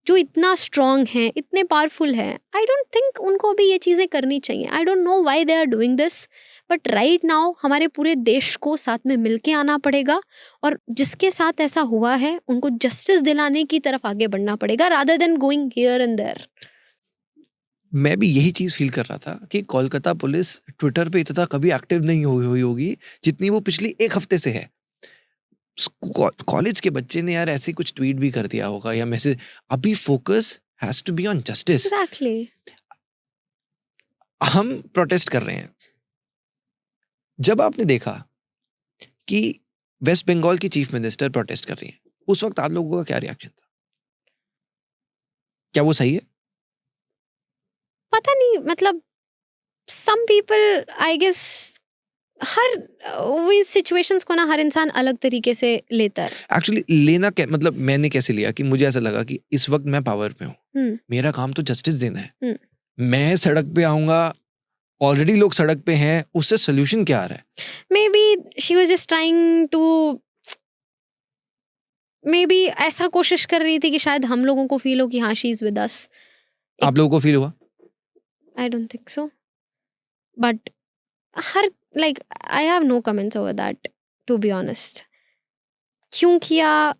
जो इतना स्ट्रांग है, इतने पावरफुल है, आई डोंट थिंक उनको भी ये चीज़ें करनी चाहिए। I don't know why they are doing this, but right now हमारे पूरे देश को साथ में मिलके आना पड़ेगा और जिसके साथ ऐसा हुआ है उनको जस्टिस दिलाने की तरफ आगे बढ़ना पड़ेगा, rather than going here and there. मैं भी यही चीज फील कर रहा था कि कोलकाता पुलिस ट्विटर पे इतना कभी एक्टिव नहीं हुई होगी जितनी वो पिछली एक हफ्ते से है। कॉलेज के बच्चे ने यार ऐसे कुछ ट्वीट भी कर दिया होगा या मैसेज। अभी focus has to be on justice. Exactly. हम प्रोटेस्ट कर रहे हैं। जब आपने देखा कि वेस्ट बंगाल की चीफ मिनिस्टर प्रोटेस्ट कर रही है, उस वक्त आप लोगों का क्या रिएक्शन था? क्या वो सही है? पता नहीं, मतलब सम पीपल आई गेस, हर वो इस सिचुएशंस को ना हर इंसान अलग तरीके से लेता है। एक्चुअली लेना क्या मतलब, मैंने कैसे लिया कि मुझे ऐसा लगा कि इस वक्त मैं पावर पे हूँ, मेरा काम तो जस्टिस देना है। मैं सड़क पे आऊंगा, ऑलरेडी लोग सड़क पे हैं, उससे सोल्यूशन क्या आ रहा है? Maybe she was just trying to, maybe ऐसा कोशिश कर रही थी कि शायद हम लोगों को फील हो कि हाँ शी इज विद अस। आप लोगों को फील हुआ? I don't think so, but her like I have no comments over that, to be honest. क्यों किया,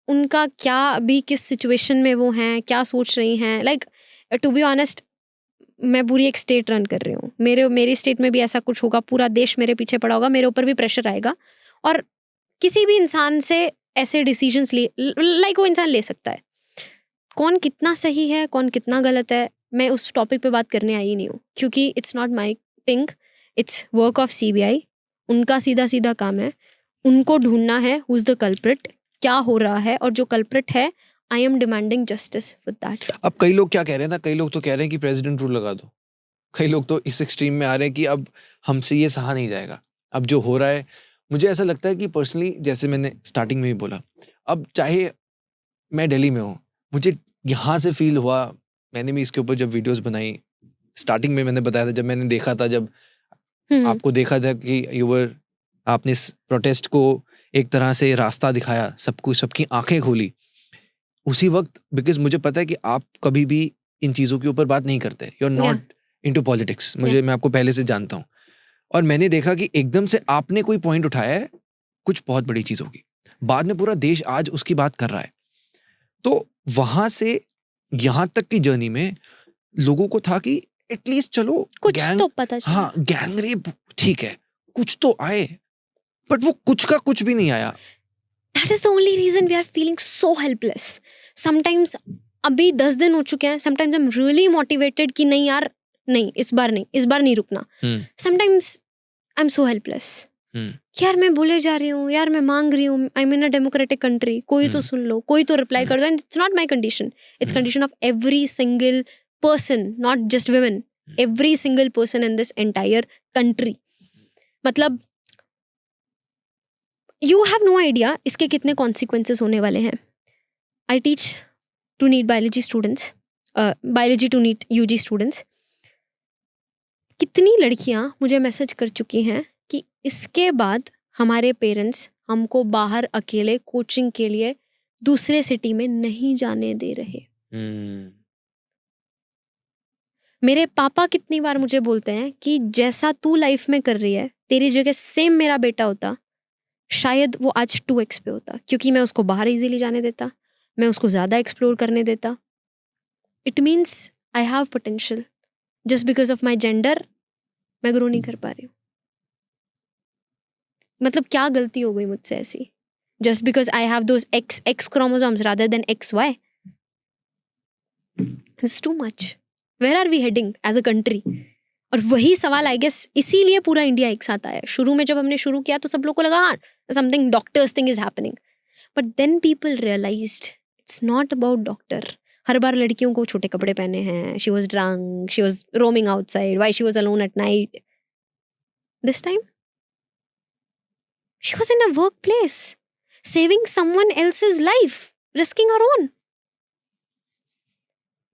उनका क्या, अभी किस सिचुएशन में वो हैं, क्या सोच रही हैं, लाइक टू बी ऑनेस्ट मैं पूरी एक स्टेट रन कर रही हूँ, मेरी स्टेट में भी ऐसा कुछ होगा, पूरा देश मेरे पीछे पड़ा होगा, मेरे ऊपर भी प्रेशर आएगा और किसी भी इंसान से ऐसे डिसीजंस लाइक वो इंसान ले सकता है। कौन कितना सही है, कौन कितना गलत है, मैं उस टॉपिक पे बात करने आई नहीं हूँ, क्योंकि it's not my thing, it's work of CBI. उनका सीधा सीधा काम है, उनको ढूंढना है हु इज द कल्प्रिट, क्या हो रहा है, और जो कल्प्रिट है I am demanding justice with that. अब कई लोग क्या कह रहे हैं ना, कई लोग तो कह रहे हैं कि प्रेसिडेंट रूल लगा दो। कई लोग तो इस एक्सट्रीम में आ रहे हैं कि अब हमसे ये सहा नहीं जाएगा। अब जो हो रहा है, मुझे ऐसा लगता है कि पर्सनली, जैसे मैंने स्टार्टिंग में भी बोला, अब चाहे मैं दिल्ली में हूँ, मुझे यहाँ से फील हुआ, मैंने भी इसके ऊपर जब वीडियोस बनाई, स्टार्टिंग में मैंने बताया था, जब मैंने देखा था, जब आपको देखा था कि आपने इस प्रोटेस्ट को एक तरह से रास्ता दिखाया, सबको, सबकी आंखें खोली उसी वक्त, बिकॉज मुझे पता है कि आप कभी भी इन चीज़ों के ऊपर बात नहीं करते, you are not into politics, मैं आपको पहले से जानता हूँ। और मैंने देखा कि एकदम से आपने कोई पॉइंट उठाया है, कुछ बहुत बड़ी चीज़ होगी, बाद में पूरा देश आज उसकी बात कर रहा है। तो वहां से यहाँ तक की जर्नी में लोगों को था कि एटलीस्ट चलो कुछ तो पता चला। हाँ, गैंग रेप ठीक है, कुछ तो आए, बट वो कुछ का कुछ भी नहीं आया। That is the only reason we are feeling so helpless. Sometimes अभी 10 दिन हो चुके हैं, sometimes I'm really motivated कि नहीं यार, नहीं इस बार नहीं रुकना। Sometimes I'm so helpless. यार मैं बोले जा रही हूँ, यार मैं मांग रही हूँ, I'm in a democratic country, कोई तो सुन लो, कोई तो रिप्लाई कर दो, and it's not my condition, it's condition of every single person, not just women, every single person in this entire country. मतलब यू हैव नो आइडिया इसके कितने कॉन्सिक्वेंसेस होने वाले हैं। I teach to NEET biology students, biology to NEET UG students. कितनी लड़कियां मुझे मैसेज कर चुकी हैं कि इसके बाद हमारे पेरेंट्स हमको बाहर अकेले कोचिंग के लिए दूसरे सिटी में नहीं जाने दे रहे। मेरे पापा कितनी बार मुझे बोलते हैं कि जैसा तू लाइफ में कर रही है, तेरी जगह सेम मेरा बेटा होता, शायद वो आज 2x पे होता, क्योंकि मैं उसको बाहर इजीली जाने देता, मैं उसको ज़्यादा एक्सप्लोर करने देता. It means I have potential. Just because of my gender मैं ग्रो नहीं कर पा रही हूँ. मतलब क्या गलती हो गई मुझसे ऐसी? Just because I have those X chromosomes rather than XY. It's too much. Where are we heading as a country? और वही सवाल आई गेस इसीलिए पूरा इंडिया एक साथ आया. शुरू में जब हमने शुरू किया तो सब लोग को लगा हाँ something doctors thing is happening, but then people realised it's not about doctor. हर बार लड़कियों को छोटे कपड़े पहने हैं, she was drunk, she was roaming outside, why she was alone at night. This time she was in a work place saving someone else's life, risking her own.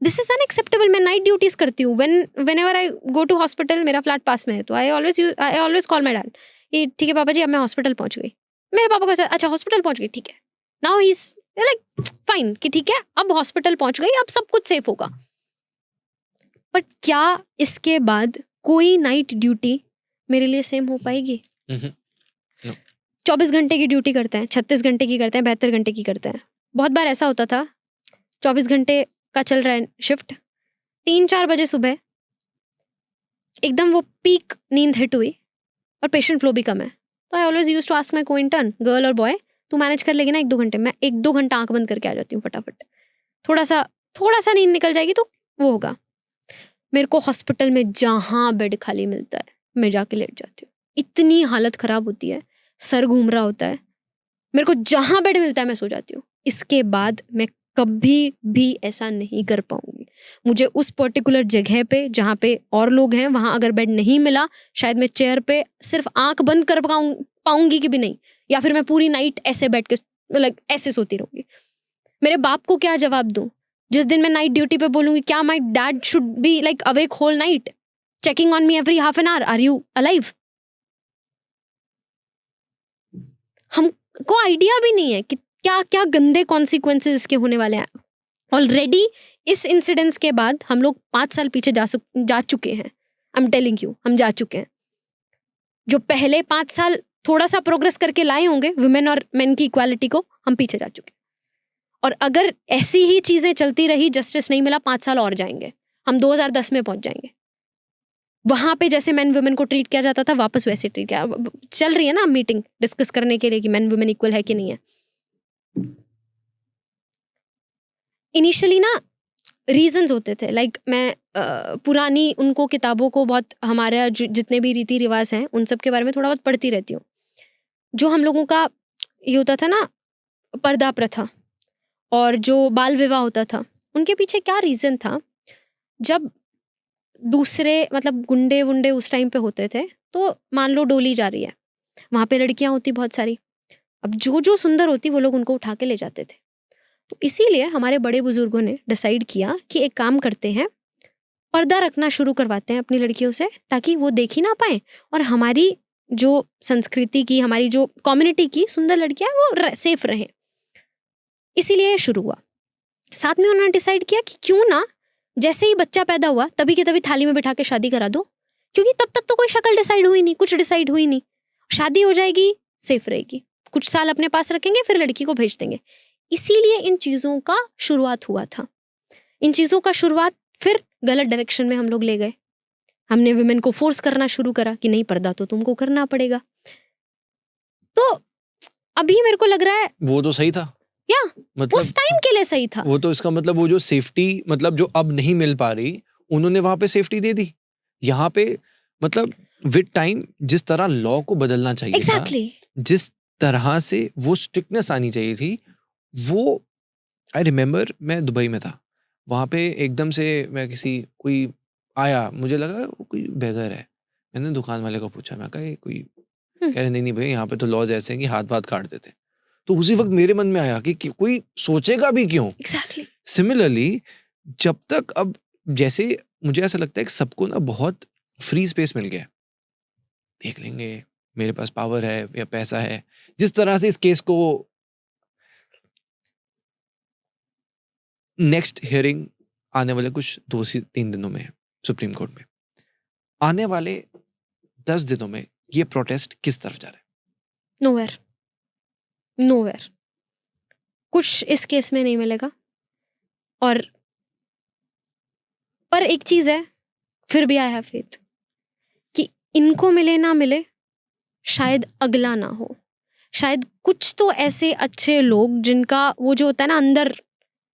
This is unacceptable. मैं नाइट ड्यूटीज करती हूँ. whenever I go to hospital, मेरा फ्लैट पास में है, तो I always call my dad. ये ठीक है पापा जी, अब मैं हॉस्पिटल पहुंच गई. मेरे पापा को ऐसा, अच्छा हॉस्पिटल पहुंच गई, ठीक है. Now he is like fine कि ठीक है अब हॉस्पिटल पहुंच गई, अब सब कुछ सेफ होगा. बट क्या इसके बाद कोई नाइट ड्यूटी मेरे लिए सेम हो पाएगी? 24 घंटे की ड्यूटी करते हैं, 36 घंटे की करते हैं, 72 घंटे की करते हैं. बहुत बार ऐसा होता था 24 घंटे का चल रहा है शिफ्ट, 3-4 बजे सुबह एकदम वो पीक नींद हिट हुई और पेशेंट फ्लो भी कम है. तो I always use to ask my को इंटर्न, गर्ल और बॉय, तू मैनेज कर लेगी ना 1-2 घंटे? मैं 1-2 घंटा आंख बंद करके आ जाती हूँ फटाफट. थोड़ा सा नींद निकल जाएगी तो वो होगा. मेरे को हॉस्पिटल में जहाँ बेड खाली मिलता है मैं जाके लेट जाती हूँ. इतनी हालत खराब होती है, सर घूम रहा होता है, मेरे को जहां बेड मिलता है मैं सो जाती हूँ. इसके बाद मैं कभी भी ऐसा नहीं कर पाऊंगी. मुझे उस पर्टिकुलर जगह पे जहाँ पे और लोग हैं वहां अगर बेड नहीं मिला, शायद मैं चेयर पे सिर्फ आंख बंद कर पाऊंगी कि भी नहीं, या फिर मैं पूरी नाइट ऐसे बैठ के लाइक ऐसे सोती रहूंगी. मेरे बाप को क्या जवाब दूं जिस दिन मैं नाइट ड्यूटी पे बोलूंगी क्या my dad should be like awake whole night checking on me every half an hour, are you alive? हमको आइडिया भी नहीं है कि क्या क्या गंदे कॉन्सिक्वेंसेस इसके होने वाले हैं. ऑलरेडी इस इंसिडेंस के बाद हम लोग 5 साल पीछे जा चुके हैं. आई एम टेलिंग यू, हम जा चुके हैं. जो पहले 5 साल थोड़ा सा प्रोग्रेस करके लाए होंगे वुमेन और मेन की इक्वालिटी को, हम पीछे जा चुके हैं. और अगर ऐसी ही चीजें चलती रही, जस्टिस नहीं मिला, 5 साल और जाएंगे, हम 2010 में पहुंच जाएंगे. वहां पे जैसे मेन वुमेन को ट्रीट किया जाता था वापस वैसे ट्रीट किया. चल रही है ना मीटिंग डिस्कस करने के लिए कि मेन वुमेन इक्वल है कि नहीं है. इनिशियली ना रीजंस होते थे, लाइक मैं पुरानी उनको किताबों को बहुत, हमारे जितने भी रीति रिवाज हैं उन सब के बारे में थोड़ा बहुत पढ़ती रहती हूँ. जो हम लोगों का ये होता था ना पर्दा प्रथा और जो बाल विवाह होता था, उनके पीछे क्या रीजन था? जब दूसरे मतलब गुंडे वुंडे उस टाइम पे होते थे, तो मान लो डोली जा रही है, वहां पे लड़कियां होती बहुत सारी, अब जो सुंदर होती वो लोग उनको उठा के ले जाते थे. तो इसीलिए हमारे बड़े बुजुर्गों ने डिसाइड किया कि एक काम करते हैं, पर्दा रखना शुरू करवाते हैं अपनी लड़कियों से, ताकि वो देख ही ना पाए और हमारी जो संस्कृति की, हमारी जो कम्युनिटी की सुंदर लड़कियां वो सेफ रहें. इसीलिए ये शुरू हुआ. साथ में उन्होंने डिसाइड किया कि क्यों ना जैसे ही बच्चा पैदा हुआ तभी के तभी थाली में बिठा के शादी करा दो, क्योंकि तब तक तो कोई शक्ल डिसाइड हुई नहीं, कुछ डिसाइड हुई नहीं. शादी हो जाएगी, सेफ रहेगी, कुछ साल अपने पास रखेंगे, फिर लड़की को भेज देंगे. इसीलिए इन चीज़ों का शुरुआत हुआ था. इन चीज़ों का शुरुआत फिर गलत डायरेक्शन में हम लोग ले गए. हमने वुमेन को फोर्स करना शुरू करा कि नहीं पर्दा तो तुमको करना पड़ेगा. तो अभी मेरे को लग रहा है वो तो सही था या मतलब उस टाइम के लिए सही था. वो तो इसका मतलब वो जो सेफ्टी मतलब जो अब नहीं मिल पा रही, उन्होंने वहां पे सेफ्टी दे दी. यहाँ पे मतलब विद टाइम जिस तरह लॉ को बदलना चाहिए एग्जैक्टली जिस तरह से वो स्ट्रिक्टनेस आनी चाहिए थी, वो आई रिमेम्बर मैं दुबई में था, वहाँ पे एकदम से मैं कोई आया, मुझे लगा वो कोई बेगर है. मैंने दुकान वाले को पूछा, मैं कहा ये कोई, कह रहे नहीं भाई यहाँ पे तो लॉज ऐसे हैं कि हाथ वाथ काट देते. तो उसी वक्त मेरे मन में आया कि कोई सोचेगा भी क्यों. एग्जैक्टली. सिमिलरली जब तक अब जैसे मुझे ऐसा लगता है कि सबको ना बहुत फ्री स्पेस मिल गया, देख लेंगे मेरे पास पावर है या पैसा है. जिस तरह से इस केस को नेक्स्ट हियरिंग आने वाले कुछ 2 से 3 दिनों में है, सुप्रीम कोर्ट में। आने वाले 10 दिनों में ये प्रोटेस्ट किस तरफ जा रहा है? Nowhere, nowhere. कुछ इस केस में नहीं मिलेगा। और पर एक चीज है, फिर भी आई हैव फेथ कि इनको मिले ना मिले, शायद अगला ना हो। शायद कुछ तो ऐसे अच्छे लोग जिनका वो जो होता है ना अंदर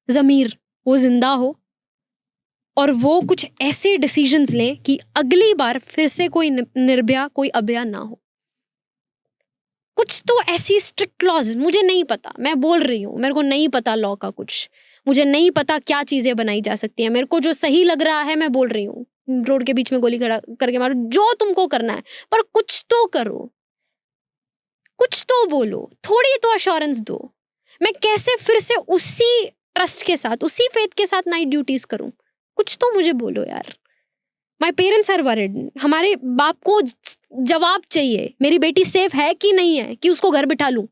ज़मीर, वो जिंदा हो और वो कुछ ऐसे डिसीजंस लें कि अगली बार फिर से कोई निर्भया, कोई अभया ना हो। कुछ तो ऐसी स्ट्रिक्ट लॉज, मुझे नहीं पता, मैं बोल रही हूँ, मेरे को नहीं पता लॉ का कुछ, मुझे नहीं पता क्या चीजें बनाई जा सकती हैं। मेरे को जो सही लग रहा है मैं बोल रही हूँ, रोड के बीच में गोली खड़ा करके मारो, जो तुमको करना है, पर कुछ तो करो, कुछ तो बोलो, थोड़ी तो अश्योरेंस दो। मैं कैसे फिर से उसी ट्रस्ट के साथ, उसी फेथ के साथ नाइट ड्यूटीज करूं? कुछ तो मुझे बोलो यार। माई पेरेंट्स आर वरिड, हमारे बाप को जवाब चाहिए, मेरी बेटी सेफ है कि नहीं है, कि उसको घर बिठा लूं?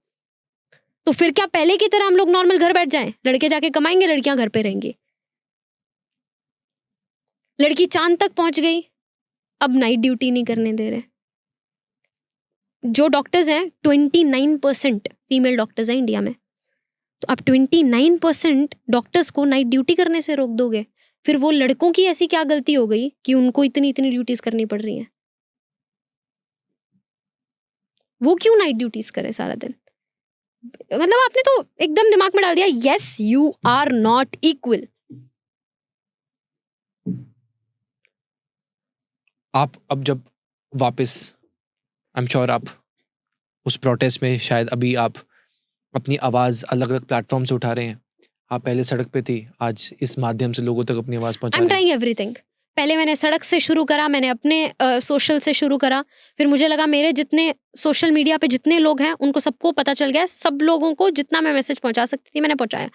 तो फिर क्या पहले की तरह हम लोग नॉर्मल घर बैठ जाएं? लड़के जाके कमाएंगे, लड़कियां घर पे रहेंगी। लड़की चांद तक पहुंच गई, अब नाइट ड्यूटी नहीं करने दे रहे। जो डॉक्टर्स हैं 29% फीमेल डॉक्टर्स हैं इंडिया में, तो आप 29% डॉक्टर्स को नाइट ड्यूटी करने से रोक दोगे, फिर वो लड़कों की ऐसी क्या गलती हो गई कि उनको इतनी इतनी ड्यूटीज करनी पड़ रही हैं? वो क्यों नाइट ड्यूटीज करे सारा दिन? मतलब आपने तो एकदम दिमाग में डाल दिया, yes you are not equal. आप अब जब वापस, आई एम श्योर आप उस प्रोटेस्ट में शायद अभी आप अपनी आवाज अलग अलग प्लेटफॉर्म से उठा रहे हैं। आप पहले सड़क पे थी, आज इस माध्यम से लोगों तक अपनी आवाज पहुंचा आई एम रहे हैं। Trying everything. पहले मैंने सड़क से शुरू करा, मैंने अपने सोशल से शुरू करा, फिर मुझे लगा मेरे जितने सोशल मीडिया पे जितने लोग हैं उनको सबको पता चल गया, सब लोगों को जितना मैं मैसेज पहुंचा सकती थी मैंने पहुंचाया।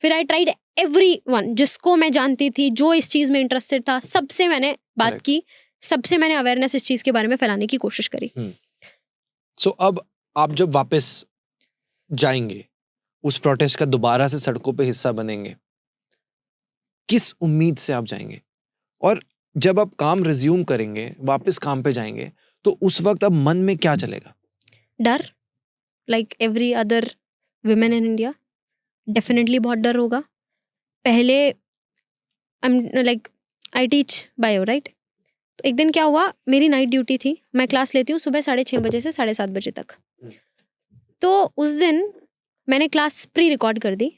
फिर आई ट्राइड एवरीवन, जिसको मैं जानती थी, जो इस चीज में इंटरेस्टेड था, सबसे मैंने बात Correct. की, सबसे मैंने अवेयरनेस इस चीज के बारे में फैलाने की कोशिश करी। सो अब आप जब वापस जाएंगे, उस प्रोटेस्ट का दोबारा से सड़कों पे हिस्सा बनेंगे, किस उम्मीद से आप जाएंगे? और जब आप काम रिज्यूम करेंगे, वापस काम पे जाएंगे, तो उस वक्त अब मन में क्या चलेगा? डर, like every other women in India, definitely बहुत डर होगा। पहले like I teach bio, right? तो एक दिन क्या हुआ, मेरी नाइट ड्यूटी थी, मैं क्लास लेती हूँ सुबह 6:30 बजे से 7:30 बजे तक। तो उस दिन मैंने क्लास प्री रिकॉर्ड कर दी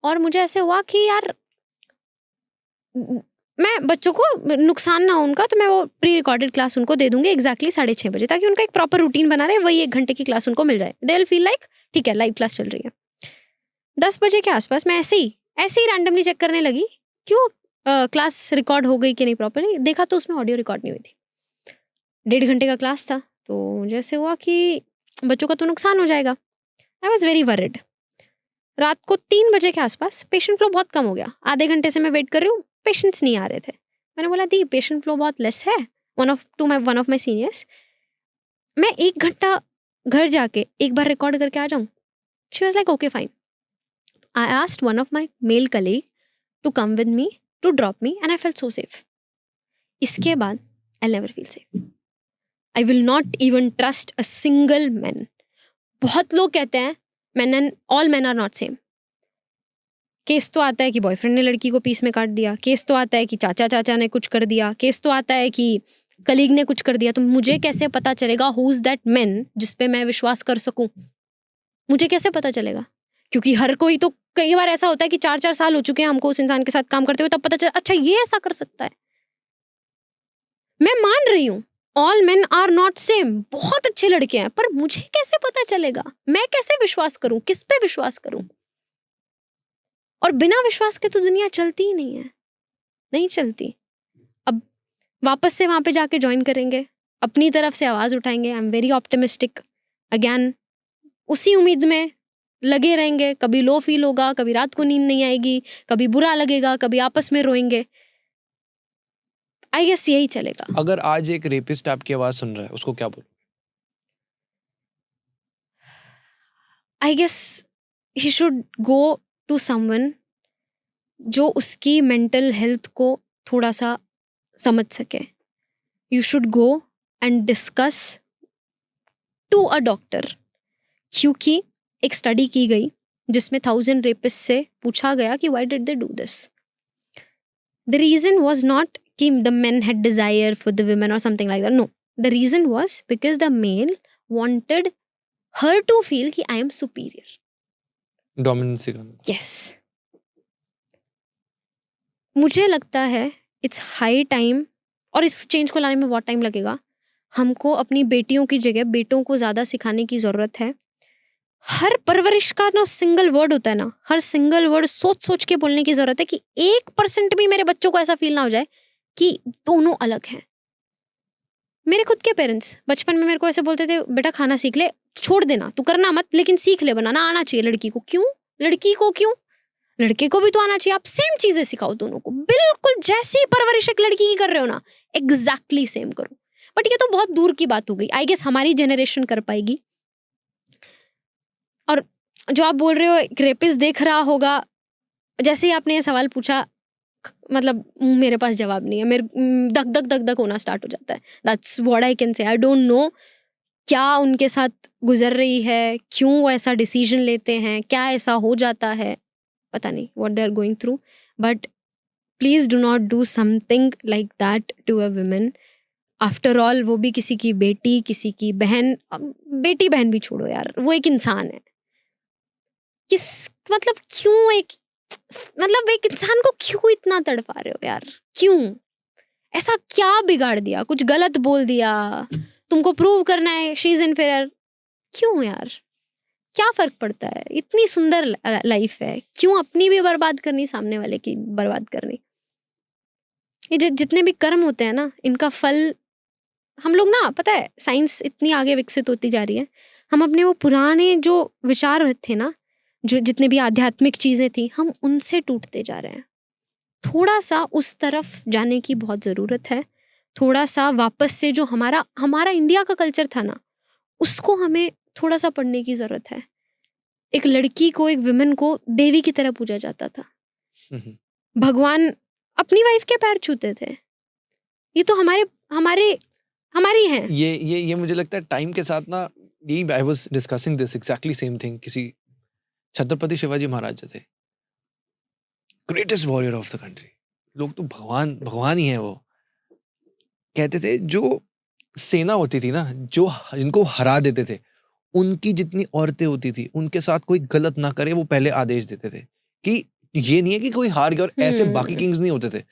और मुझे ऐसे हुआ कि यार मैं बच्चों को नुकसान ना हो उनका, तो मैं वो प्री रिकॉर्डेड क्लास उनको दे दूंगी एग्जैक्टली 6:30 बजे, ताकि उनका एक प्रॉपर रूटीन बना रहे, वही 1 घंटे की क्लास उनको मिल जाए। दे विल फील लाइक ठीक है लाइव क्लास चल रही है। 10 बजे के आसपास मैं ऐसे ही रैंडमली चेक करने लगी, क्यों क्लास रिकॉर्ड हो गई कि नहीं प्रॉपरली। देखा तो उसमें ऑडियो रिकॉर्ड नहीं हुई थी। 1.5 घंटे का क्लास था, तो मुझे ऐसे हुआ कि बच्चों का तो नुकसान हो जाएगा। I was very worried. रात को 3 बजे के आसपास पेशेंट फ्लो बहुत कम हो गया, आधे घंटे से मैं वेट कर रही हूँ, पेशेंट्स नहीं आ रहे थे। मैंने बोला दी पेशेंट फ्लो बहुत लेस है, वन ऑफ माई सीनियर्स, मैं 1 घंटा घर जाके एक बार रिकॉर्ड करके आ जाऊँ। She was like okay fine. I asked one of my male colleague to come with me to drop me and I felt so safe. इसके बाद I never feel safe. I will not even trust a single man. बहुत लोग कहते हैं all man are not same. Case तो आता है कि बॉयफ्रेंड ने लड़की को पीस में काट दिया, केस तो आता है कि चाचा ने कुछ कर दिया, केस तो आता है कि कलीग ने कुछ कर दिया। तो मुझे कैसे पता चलेगा हु इज दैट मैन जिस पे मैं विश्वास कर सकूं? मुझे कैसे पता चलेगा? क्योंकि हर कोई तो, कई बार ऐसा होता है कि 4-4 साल हो चुके हैं हमको उस इंसान के साथ काम करते हुए, तब पता चला अच्छा ये ऐसा कर सकता है। मैं मान रही हूँ all men are not same, बहुत अच्छे लड़के हैं, पर मुझे कैसे पता चलेगा? मैं कैसे विश्वास करूं? किस पे विश्वास करूं? और बिना विश्वास के तो दुनिया चलती ही नहीं है, नहीं चलती। अब वापस से वहां पे जाके ज्वाइन करेंगे, अपनी तरफ से आवाज उठाएंगे। I am very optimistic. Again उसी उम्मीद में लगे रहेंगे। कभी लो फील होगा, कभी रात को नींद नहीं आएगी, कभी बुरा लगेगा, कभी आपस में रोएंगे। आई गेस यही चलेगा। अगर आज एक रेपिस्ट आपकी आवाज सुन रहा है, उसको क्या बोलो? I guess he should go to someone जो उसकी मेंटल हेल्थ को थोड़ा सा समझ सके, you should go and discuss to a doctor. क्योंकि एक स्टडी की गई जिसमें 1000 रेपिस्ट से पूछा गया कि why did they do this. The reason was not कि the men had desire for the women और something like that, no, the reason was because the male wanted her to feel कि आई एम सुपीरियर। डोमिनेंस सिखाना। यस, मुझे लगता है इट्स हाई टाइम, और इस चेंज को लाने में बहुत टाइम लगेगा। हमको अपनी बेटियों की जगह बेटों को ज़्यादा सिखाने की ज़रूरत है। हर परवरिश का ना सिंगल वर्ड होता है ना, हर सिंगल वर्ड सोच सोच के बोलने की ज़रूरत है कि 1% भी मेरे बच्चों को ऐसा फील ना हो जाए कि दोनों अलग हैं। मेरे खुद के पेरेंट्स बचपन में मेरे को ऐसे बोलते थे, बेटा खाना सीख ले, छोड़ देना, तू करना मत, लेकिन सीख ले, बनाना आना चाहिए लड़की को। क्यों? लड़की को क्यों? लड़के को भी तो आना चाहिए। आप सेम चीजें सिखाओ दोनों को, बिल्कुल जैसी परवरिश एक लड़की की कर रहे हो ना, एग्जैक्टली सेम करो। बट ये तो बहुत दूर की बात हो गई, आई गेस हमारी जनरेशन कर पाएगी। और जो आप बोल रहे हो एक रेपिस्ट देख रहा होगा, जैसे ही आपने ये सवाल पूछा, मतलब मेरे पास जवाब नहीं है, मेरे धक धक धक धक होना स्टार्ट हो जाता है। That's what I can say. I don't no क्या उनके साथ गुजर रही है, क्यों वो ऐसा डिसीजन लेते हैं, क्या ऐसा हो जाता है, पता नहीं what they are going through, but please do not do something like that to a woman. After all वो भी किसी की बेटी, किसी की बहन, बेटी बहन भी छोड़ो यार, वो एक इंसान है। किस मतलब क्यों एक इंसान को क्यों इतना तड़पा रहे हो यार? क्यों? ऐसा क्या बिगाड़ दिया? कुछ गलत बोल दिया? तुमको प्रूव करना है शी इज इनफीरियर? क्यों यार? क्या फर्क पड़ता है? इतनी सुंदर लाइफ है, क्यों अपनी भी बर्बाद करनी, सामने वाले की बर्बाद करनी? ये जितने भी कर्म होते हैं ना, इनका फल हम लोग ना, पता है साइंस इतनी आगे विकसित होती जा रही है, हम अपने वो पुराने जो विचार थे ना, जो जितने भी आध्यात्मिक चीजें थी, हम उनसे टूटते जा रहे हैं। थोड़ा सा उस तरफ जाने की बहुत जरूरत है। थोड़ा सा वापस से जो हमारा इंडिया का कल्चर था ना, उसको हमें थोड़ा सा पढ़ने की जरूरत है। एक लड़की को, एक विमेन को देवी की तरह पूजा जाता था। भगवान अपनी वाइफ के पैर छूते थे। ये तो हमारी हैं। ये मुझे लगता है टाइम के साथ ना, ये I was discussing this exactly same thing. किसी छत्रपति शिवाजी महाराज जो थे, greatest warrior of the country, लोग तो भगवान ही हैं। वो कहते थे जो सेना होती थी ना, जो जिनको हरा देते थे, उनकी जितनी औरतें होती थी, उनके साथ कोई गलत ना करे, वो पहले आदेश देते थे कि ये नहीं है कि कोई हार गया और ऐसे बाकी किंग्स नहीं होते थे।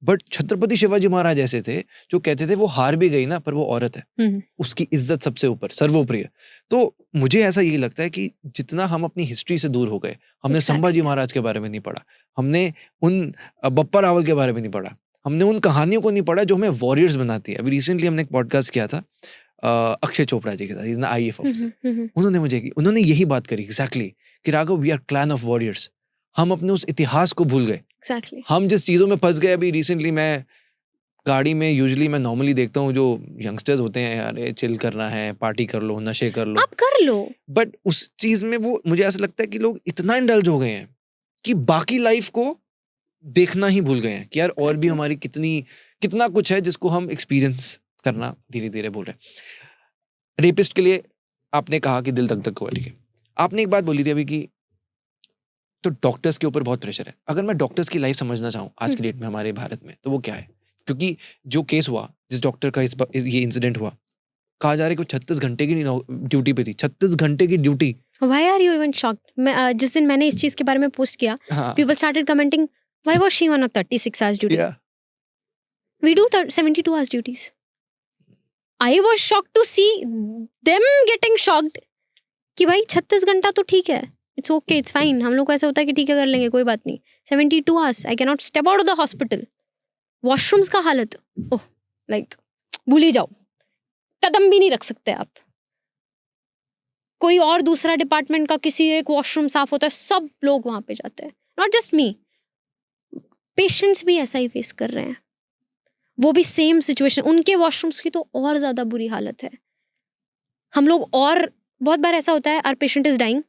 बट छत्रपति शिवाजी महाराज ऐसे थे जो कहते थे वो हार भी गई ना, पर वो औरत है, उसकी इज्जत सबसे ऊपर, सर्वोपरि। तो मुझे ऐसा यही लगता है कि जितना हम अपनी हिस्ट्री से दूर हो गए, हमने संभाजी महाराज के बारे में नहीं पढ़ा, हमने उन बप्पा रावल के बारे में नहीं पढ़ा, हमने उन कहानियों को नहीं पढ़ा जो हमें वॉरियर्स बनाती है। अभी रिसेंटली हमने एक पॉडकास्ट किया था अक्षय चोपड़ा जी के साथ, इज IAF ऑफिसर। उन्होंने यही बात करी एग्जैक्टली कि Raghav, we are clan of warriors. हम अपने उस इतिहास को भूल गए। Exactly. हम जिस चीजों में फंस गए। अभी रिसेंटली मैं गाड़ी में यूजुअली मैं नॉर्मली देखता हूँ जो यंगस्टर्स होते हैं, यार चिल करना है, पार्टी कर लो, नशे कर लो, आप कर लो। बट उस चीज में वो, मुझे ऐसा लगता है कि लोग इतना इंडल्ज हो गए हैं कि बाकी लाइफ को देखना ही भूल गए हैं कि यार और भी हमारी कितना कुछ है जिसको हम एक्सपीरियंस करना धीरे धीरे भूल रहे हैं। रेपिस्ट के लिए आपने कहा कि दिल धक धक वाली है। आपने एक बात बोली थी अभी कि तो डॉक्टर्स के ऊपर बहुत प्रेशर है। अगर मैं डॉक्टर्स की लाइफ समझना चाहूँ आज की डेट में हमारे भारत में, तो वो क्या है? क्योंकि जो केस हुआ, जिस डॉक्टर का ये इंसिडेंट हुआ, कहा जा रहा है कि 36 घंटे की ड्यूटी पे थी। 36 घंटे की duty. Why are you even shocked? जिस दिन मैंने इस चीज के बारे में पोस्ट किया, people started commenting, why was she on a 36 hours duty? Yeah. We do 72 hours duties. I was shocked to see them getting shocked कि भाई 36 घंटा तो ठीक है, इट्स ओके, इट्स फाइन। हम लोग को ऐसा होता है कि ठीक है कर लेंगे, कोई बात नहीं। 72 hours, I cannot step out of the hospital. Washrooms का हालत, ओह लाइक भूल ही जाओ, कदम भी नहीं रख सकते आप। कोई और दूसरा डिपार्टमेंट का किसी एक वॉशरूम साफ होता है, सब लोग वहां पे जाते हैं, नॉट जस्ट मी। पेशेंट्स भी ऐसा ही फेस कर रहे हैं, वो भी सेम सिचुएशन। उनके वॉशरूम्स की तो और ज्यादा बुरी हालत है। हम लोग, और बहुत बार ऐसा होता है, आवर पेशेंट इज डाइंग,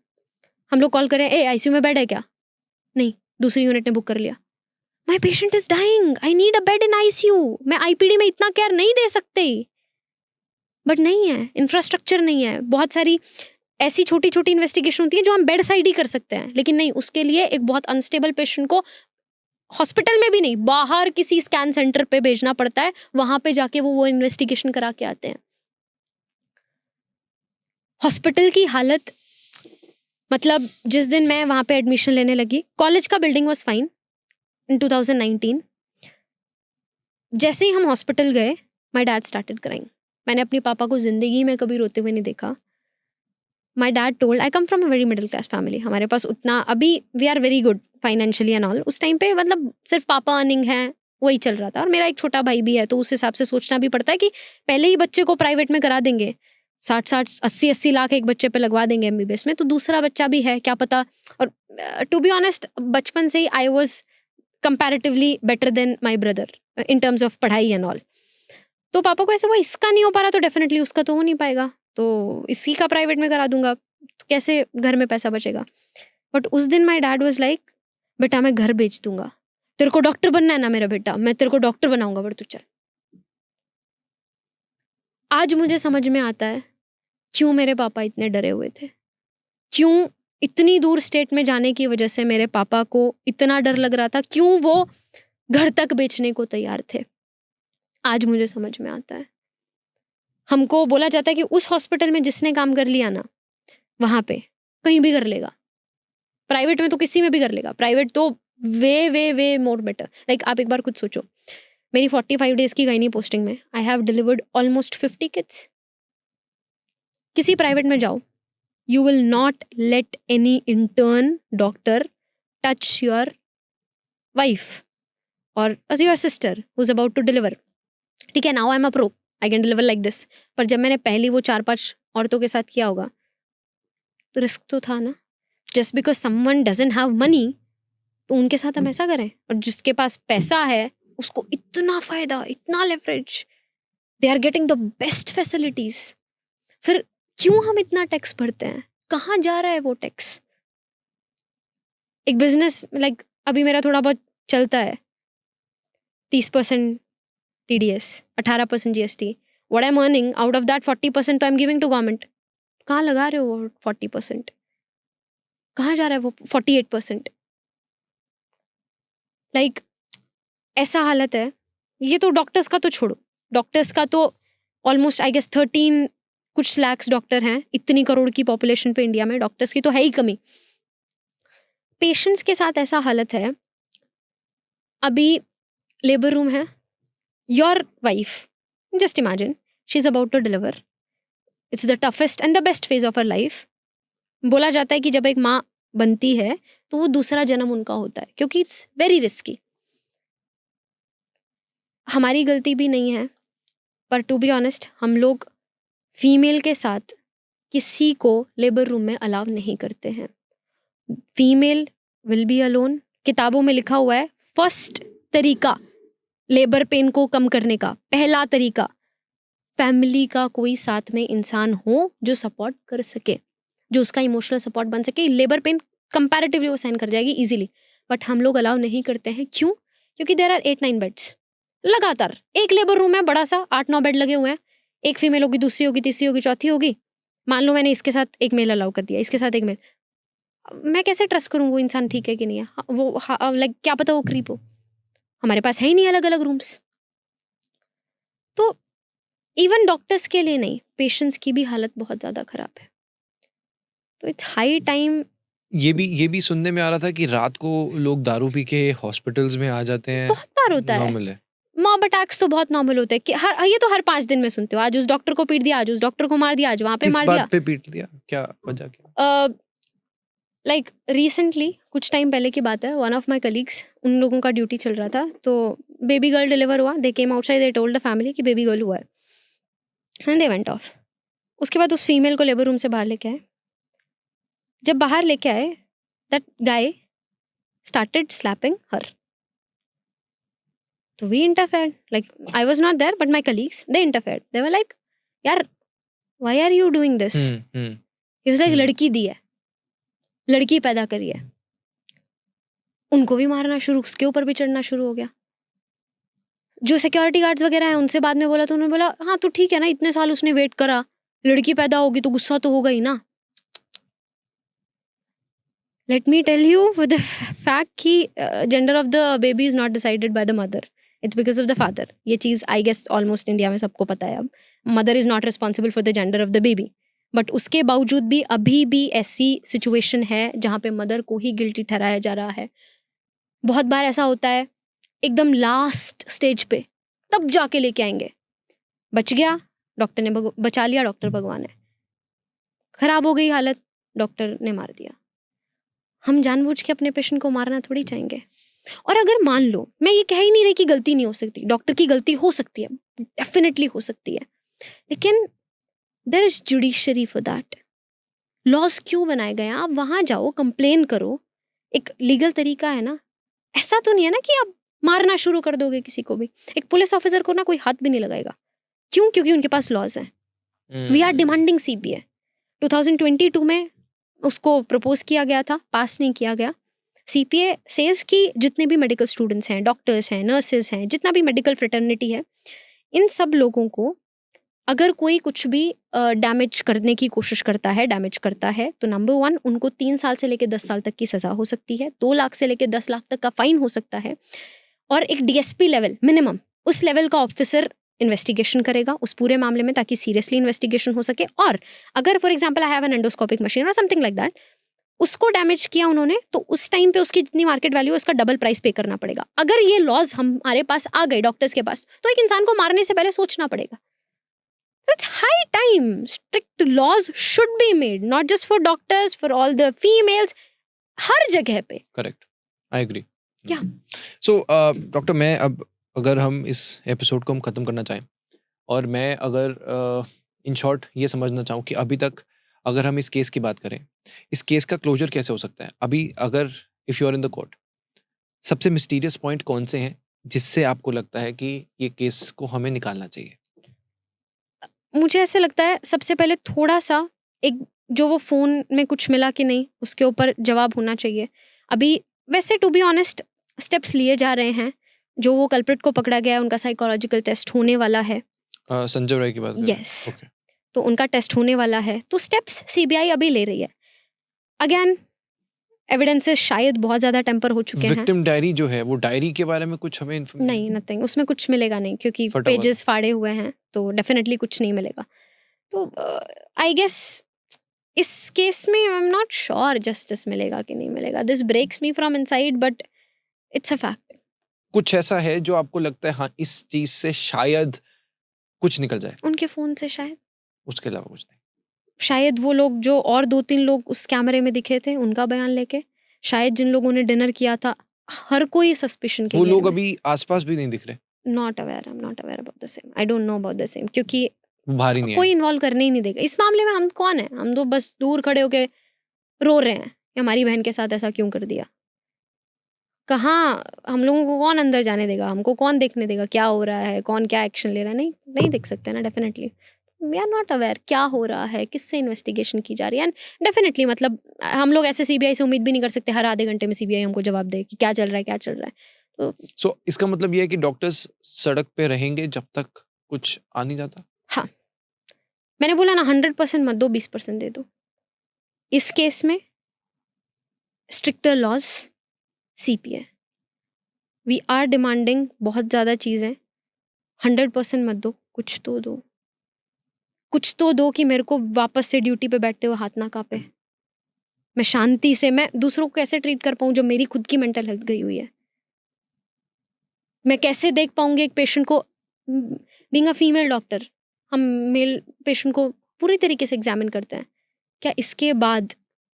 हम लोग कॉल करें, ए ICU में बेड है क्या? नहीं, दूसरी यूनिट ने बुक कर लिया। My patient is dying, I need a bed in ICU, मैं IPD में इतना केयर नहीं दे सकते. बट नहीं है, इंफ्रास्ट्रक्चर नहीं है. बहुत सारी ऐसी छोटी छोटी इन्वेस्टिगेशन होती है जो हम बेड साइड ही कर सकते हैं, लेकिन नहीं, उसके लिए एक बहुत अनस्टेबल पेशेंट को हॉस्पिटल में भी नहीं, बाहर किसी स्कैन सेंटर पे भेजना पड़ता है, वहां पे जाके वो इन्वेस्टिगेशन करा के आते हैं. हॉस्पिटल की हालत, मतलब जिस दिन मैं वहां पे एडमिशन लेने लगी, कॉलेज का बिल्डिंग वाज फाइन इन 2019. जैसे ही हम हॉस्पिटल गए, माय डैड स्टार्टेड क्राइंग. मैंने अपने पापा को जिंदगी में कभी रोते हुए नहीं देखा. My dad told, I come from a very middle class family, हमारे पास उतना, अभी we are very good financially and all, उस टाइम पे मतलब सिर्फ पापा अर्निंग है, वही चल रहा था. और मेरा एक छोटा भाई भी है, तो उस हिसाब से सोचना भी पड़ता है कि पहले ही बच्चे को प्राइवेट में करा देंगे, 60-80 लाख एक बच्चे पे लगवा देंगे MBBS में, तो दूसरा बच्चा भी है, क्या पता. और टू बी ऑनेस्ट, बचपन से ही I was comparatively better than my brother in terms of पढ़ाई एंड ऑल. तो पापा को ऐसा हुआ, इसका नहीं हो पा रहा तो डेफिनेटली उसका तो हो नहीं पाएगा, तो इसी का प्राइवेट में करा दूंगा, तो कैसे घर में पैसा बचेगा. बट उस दिन माई डैड वॉज लाइक, बेटा मैं घर बेच दूंगा, तेरे को डॉक्टर बनना है ना मेरा बेटा, मैं तेरे को डॉक्टर बनाऊंगा, बट तू चल. आज मुझे समझ में आता है क्यों मेरे पापा इतने डरे हुए थे, क्यों इतनी दूर स्टेट में जाने की वजह से मेरे पापा को इतना डर लग रहा था, क्यों वो घर तक बेचने को तैयार थे. आज मुझे समझ में आता है. हमको बोला जाता है कि उस हॉस्पिटल में जिसने काम कर लिया ना, वहां पे कहीं भी कर लेगा, प्राइवेट में तो किसी में भी कर लेगा, प्राइवेट तो वे वे वे मोर बेटर. लाइक आप एक बार कुछ सोचो, मेरी 45 डेज की गायनी पोस्टिंग में I have delivered almost 50 kids. किसी प्राइवेट में जाओ, you will not let any intern doctor touch your wife or as your sister who's about to deliver. ठीक है, now I'm a pro, I can deliver like this. पर जब मैंने पहली वो 4-5 औरतों के साथ किया होगा, तो रिस्क तो था ना. Just because someone doesn't have money, तो उनके साथ हम ऐसा करें. और जिसके पास पैसा है उसको इतना फायदा, इतना leverage, they are getting the best facilities. फिर क्यों हम इतना टैक्स भरते हैं, कहाँ जा रहा है वो टैक्स. एक बिजनेस, लाइक अभी मेरा थोड़ा बहुत चलता है, 30% TDS, 18% GST. What I am earning out of that 40% तो I am giving to government. कहाँ लगा रहे हो वो 40%, कहाँ जा रहा है वो 48%. लाइक ऐसा हालत है. ये तो डॉक्टर्स का तो छोड़ो, डॉक्टर्स का तो ऑलमोस्ट आई गेस 13 कुछ लाख डॉक्टर हैं, इतनी करोड़ की पॉपुलेशन पे इंडिया में डॉक्टर्स की तो है ही कमी. पेशेंट्स के साथ ऐसा हालत है. अभी लेबर रूम है, your wife, just imagine she is about to deliver, it's the toughest and the best phase of her life. बोला जाता है कि जब एक माँ बनती है तो वो दूसरा जन्म उनका होता है, क्योंकि इट्स वेरी रिस्की. हमारी गलती भी नहीं है, पर टू बी ऑनेस्ट हम लोग फीमेल के साथ किसी को लेबर रूम में अलाउ नहीं करते हैं. Female will be alone. किताबों में लिखा हुआ है फर्स्ट तरीका लेबर पेन को कम करने का, पहला तरीका, फैमिली का कोई साथ में इंसान हो जो सपोर्ट कर सके, जो उसका इमोशनल सपोर्ट बन सके. लेबर पेन कंपैरेटिवली वो सहन कर जाएगी इजीली. बट हम लोग अलाउ नहीं करते हैं. क्यों? क्योंकि देयर आर 8-9 बेड्स लगातार. एक लेबर रूम है बड़ा सा, 8-9 बेड लगे हुए हैं, एक फीमेल होगी, दूसरी होगी, तीसरी होगी, चौथी होगी. मान लो मैंने इसके साथ एक मेल अलाउ कर दिया, इसके साथ एक मेल, मैं कैसे ट्रस्ट करूं वो इंसान ठीक है कि नहीं है. वो लाइक क्या पता वो क्रीप हो. हमारे पास है ही नहीं अलग अलग रूम्स. तो इवन डॉक्टर्स के लिए नहीं, पेशेंट्स की भी हालत बहुत ज्यादा खराब है. तो इट्स हाई टाइम. ये भी सुनने में आ रहा था कि रात को लोग दारू पी के हॉस्पिटल्स में आ जाते हैं. बहुत बार होता है. नॉर्मल है. मॉब अटैक्स तो बहुत नॉर्मल होते हैं कि ये तो हर 5 दिन में सुनते हो. आज उस डॉक्टर को पीट दिया, आज उस डॉक्टर को मार दिया, आज वहां पे किस मार दिया. बात पे पीट दिया, क्या वजह क्या? लाइक रिसेंटली कुछ टाइम पहले की बात है, वन ऑफ माई कलीग्स, उन लोगों का ड्यूटी चल रहा था, तो बेबी गर्ल डिलीवर हुआ. They came outside, they told the family कि बेबी गर्ल हुआ है, एंड दे वेंट ऑफ. उसके बाद उस फीमेल को लेबर रूम से बाहर लेके आए. जब बाहर लेके आए, that guy started slapping her. तो we interfered. Like I was not there, but my colleagues, they interfered. They were like, यार why are you doing this. He was like, लड़की दी है, लड़की पैदा करी है. उनको भी मारना शुरू, उसके ऊपर भी चढ़ना शुरू हो गया। जो सिक्योरिटी गार्ड्स वगैरह हैं उनसे बाद में बोला तो उन्होंने बोला हाँ तो ठीक है ना, इतने साल उसने वेट करा, लड़की पैदा होगी तो गुस्सा तो होगा ही ना। Let me tell you for the fact कि gender of the baby is not decided by the mother, it's because of the father. ये चीज़ आई गेस ऑलमोस्ट इंडिया में सबको पता है अब। Mother is not responsible for the gender of the baby, but उसके बावजूद भी अभी भी ऐसी सिचुएशन है जहाँ पे मदर को ही गिल्टी ठहराया जा रहा है। बहुत बार ऐसा होता है एकदम लास्ट स्टेज पे तब जाके लेके आएंगे, बच गया डॉक्टर ने, बचा लिया डॉक्टर भगवान है, खराब हो गई हालत डॉक्टर ने मार दिया। हम जानबूझ के अपने पेशेंट को मारना थोड़ी चाहेंगे। और अगर मान लो, मैं ये कह ही नहीं रही कि गलती नहीं हो सकती, डॉक्टर की गलती हो सकती है, डेफिनेटली हो सकती है, लेकिन there is judiciary for that. Laws क्यों बनाए गए हैं? आप वहां जाओ, कंप्लेन करो, एक लीगल तरीका है ना। ऐसा तो नहीं है ना कि आप मारना शुरू कर दोगे किसी को भी। एक पुलिस ऑफिसर को ना कोई हाथ भी नहीं लगाएगा। क्यों? क्योंकि उनके पास लॉज हैं। We are demanding CPA. 2022 में उसको प्रपोज किया गया था, पास नहीं किया गया। सीपीए सेज कि जितने भी मेडिकल स्टूडेंट्स हैं, डॉक्टर्स हैं, नर्सेज हैं, जितना भी मेडिकल फ्रेटर्निटी है, इन सब लोगों को अगर कोई कुछ भी डैमेज करने की कोशिश करता है, डैमेज करता है, तो नंबर 1 उनको 3 साल से लेकर 10 साल तक की सज़ा हो सकती है, 2 लाख से लेकर 10 लाख तक का फाइन हो सकता है, और एक डीएसपी लेवल मिनिमम, उस लेवल का ऑफिसर इन्वेस्टिगेशन करेगा उस पूरे मामले में, ताकि सीरियसली इन्वेस्टिगेशन हो सके। और अगर for example I have an endoscopic machine और समथिंग लाइक दैट, उसको डैमेज किया उन्होंने, तो उस टाइम पे उसकी जितनी मार्केट वैल्यू है उसका डबल प्राइस पे करना पड़ेगा। अगर ये लॉज हमारे पास आ गए, डॉक्टर्स के पास, तो एक इंसान को मारने से पहले सोचना पड़ेगा। It's high time strict laws should be made, not just for doctors, for all the females, हर जगह पे। Correct, I agree. Yeah. So doctor, मैं अब अगर हम इस एपिसोड को हम ख़त्म करना चाहें, और मैं अगर इन शॉर्ट ये समझना चाहूँ कि अभी तक अगर हम इस केस की बात करें, इस केस का क्लोजर कैसे हो सकता है? अभी अगर if you are in the court, सबसे मिस्टीरियस पॉइंट कौन से हैं जिससे आपको लगता है कि ये केस को हमें निकालना चाहिए? मुझे ऐसे लगता है सबसे पहले थोड़ा सा एक जो वो फ़ोन में कुछ मिला कि नहीं, उसके ऊपर जवाब होना चाहिए। अभी वैसे टू बी ऑनेस्ट स्टेप्स लिए जा रहे हैं। जो वो कल्प्रिट को पकड़ा गया है उनका साइकोलॉजिकल टेस्ट होने वाला है। संजय राय की बात कर रहे हैं? Yes, okay. तो उनका टेस्ट होने वाला है, तो स्टेप्स सीबीआई अभी ले रही है। अगेन एविडेंसेस शायद बहुत ज़्यादा टेम्पर हो चुके हैं। विक्टिम डायरी जो है, वो डायरी के बारे में कुछ हमें information- नहीं, नथिंग, उसमें कुछ मिलेगा नहीं, क्योंकि फटा हुआ पेजेस फाड़े हुए हैं, तो डेफिनेटली कुछ नहीं मिलेगा। तो आई गेस इस केस में I am not sure justice मिलेगा कि नहीं मिलेगा। This breaks me from inside, but it's a fact. कुछ ऐसा है जो आपको लगता है हाँ इस चीज से शायद कुछ निकल जाए, उनके फ़ोन से शायद उसके अलावा कुछ नहीं? शायद वो लोग जो और 2-3 लोग उस कैमरे में दिखे थे उनका बयान लेके, शायद जिन लोगों ने डिनर किया था, हर कोई सस्पिशन के वो घेरे लोग में। अभी आसपास भी नहीं दिख रहे, not aware, I am not aware about the same, I don't know about the same, क्योंकि वो बाहर ही नहीं कोई आए। इन्वॉल्व करने ही नहीं देगा इस मामले में। हम कौन है? हम तो बस दूर खड़े होके रो रहे हैं कि हमारी बहन के साथ ऐसा क्यों कर दिया। कहाँ हम लोगों को कौन अंदर जाने देगा? हमको कौन देखने देगा क्या हो रहा है, कौन क्या एक्शन ले रहा है? नहीं, नहीं देख सकते ना। Definitely we are not aware क्या हो रहा है, किससे इन्वेस्टिगेशन की जा रही है। एंड डेफिनेटली मतलब हम लोग ऐसे सीबीआई से उम्मीद भी नहीं कर सकते हर आधे घंटे में सीबीआई हमको जवाब दे कि क्या चल रहा है, क्या चल रहा है। तो सो इसका मतलब ये है कि डॉक्टर्स सड़क पे रहेंगे जब तक कुछ आ नहीं जाता? हाँ, मैंने बोला ना 100% मत दो, 20% दे दो। इस केस में stricter laws, CPA, we are demanding बहुत ज़्यादा चीज़ें। 100% मत दो, कुछ तो दो, कुछ तो दो कि मेरे को वापस से ड्यूटी पे बैठते हुए हाथ ना कांपे। मैं शांति से, मैं दूसरों को कैसे ट्रीट कर पाऊँ जब मेरी खुद की मेंटल हेल्थ गई हुई है? मैं कैसे देख पाऊंगी एक पेशेंट को? बीइंग अ फीमेल डॉक्टर, हम मेल पेशेंट को पूरी तरीके से एग्जामिन करते हैं। क्या इसके बाद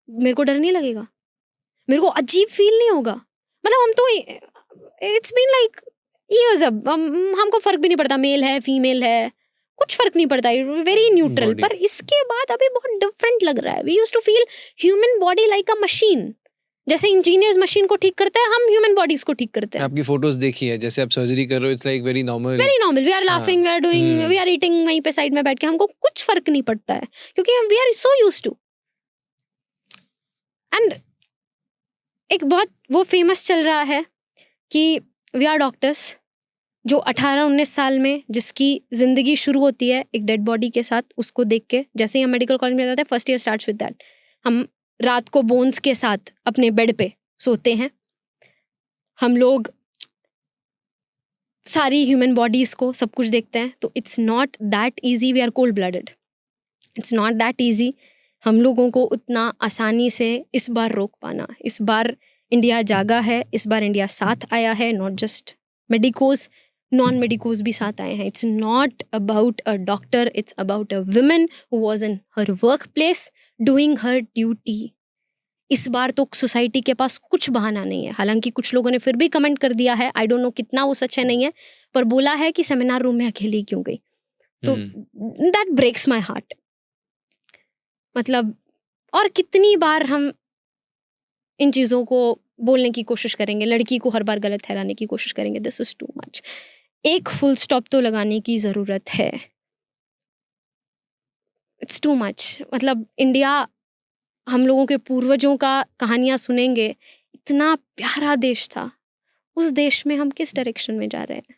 मेरे को डर नहीं लगेगा? मेरे को अजीब फील नहीं होगा? मतलब हम तो इट्स बीन लाइक ईयर्स, अब हमको फर्क भी नहीं पड़ता मेल है फीमेल है, कुछ फर्क नहीं पड़ता, वेरी न्यूट्रल। Body. पर इसके बाद अभी बहुत डिफरेंट लग रहा है। We used to feel human body like a machine. जैसे इंजीनियर्स मशीन को ठीक करते हैं, हम ह्यूमन बॉडीज को ठीक करते हैं। आपकी फोटोज देखी है, जैसे आप सर्जरी कर रहे हो, it's like very normal. Very normal, we are laughing, we are doing, we are eating वहीं पे साइड में बैठ के, हमको कुछ फर्क नहीं पड़ता है क्योंकि we are so used to. And एक बहुत वो फेमस चल रहा है कि वी आर डॉक्टर्स, जो 18-19 साल में जिसकी ज़िंदगी शुरू होती है एक डेड बॉडी के साथ, उसको देख के, जैसे ही हम मेडिकल कॉलेज में जाते हैं first year starts with that, हम रात को बोन्स के साथ अपने बेड पे सोते हैं, हम लोग सारी ह्यूमन बॉडीज़ को सब कुछ देखते हैं। तो it's not that easy, we are cold blooded, it's not that easy हम लोगों को उतना आसानी से इस बार रोक पाना। इस बार इंडिया जागा है, इस बार इंडिया साथ आया है, not just medicos, non medicos भी साथ आए हैं। It's not about a doctor, it's about a woman who was in her work place doing her duty. इस बार तो सोसाइटी के पास कुछ बहाना नहीं है। हालांकि कुछ लोगों ने फिर भी कमेंट कर दिया है, आई डोंट नो कितना वो सच है नहीं है, पर बोला है कि सेमिनार रूम में अकेली क्यों गई। तो दैट ब्रेक्स माई हार्ट। मतलब और कितनी बार हम इन चीज़ों को बोलने की कोशिश करेंगे, लड़की को हर बार गलत ठहराने की कोशिश करेंगे। This is too much. एक फुल स्टॉप तो लगाने की ज़रूरत है। It's too much. मतलब इंडिया, हम लोगों के पूर्वजों का कहानियाँ सुनेंगे, इतना प्यारा देश था, उस देश में हम किस डायरेक्शन में जा रहे हैं।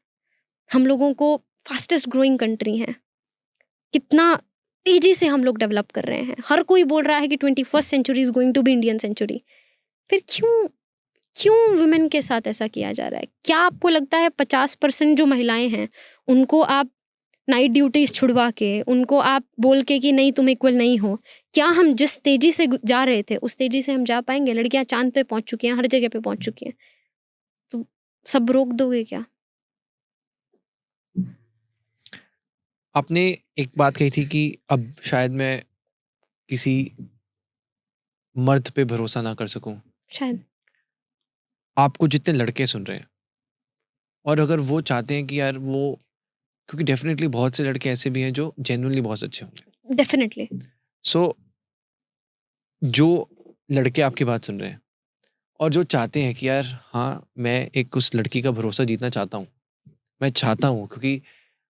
हम लोगों को फास्टेस्ट ग्रोइंग कंट्री हैं, कितना तेजी से हम लोग डेवलप कर रहे हैं। हर कोई बोल रहा है कि 21st century is going to be Indian century. फिर क्यों वुमेन के साथ ऐसा किया जा रहा है? क्या आपको लगता है 50% जो महिलाएं हैं उनको आप नाइट ड्यूटीज छुड़वा के, उनको आप बोल के कि नहीं तुम इक्वल नहीं हो, क्या हम जिस तेजी से जा रहे थे उस तेजी से हम जा पाएंगे? लड़कियां चांद पे पहुंच चुकी हैं, हर जगह पे पहुंच चुकी हैं, तो सब रोक दोगे क्या? आपने एक बात कही थी कि अब शायद मैं किसी मर्द पे भरोसा ना कर सकूं। शायद आपको जितने लड़के सुन रहे हैं, और अगर वो चाहते हैं कि यार वो, क्योंकि डेफिनेटली बहुत से लड़के ऐसे भी हैं जो जेन्युइनली बहुत अच्छे होंगे। डेफिनेटली। सो जो लड़के आपकी बात सुन रहे हैं और जो चाहते हैं कि यार हाँ मैं एक उस लड़की का भरोसा जीतना चाहता हूँ, मैं चाहता हूँ, क्योंकि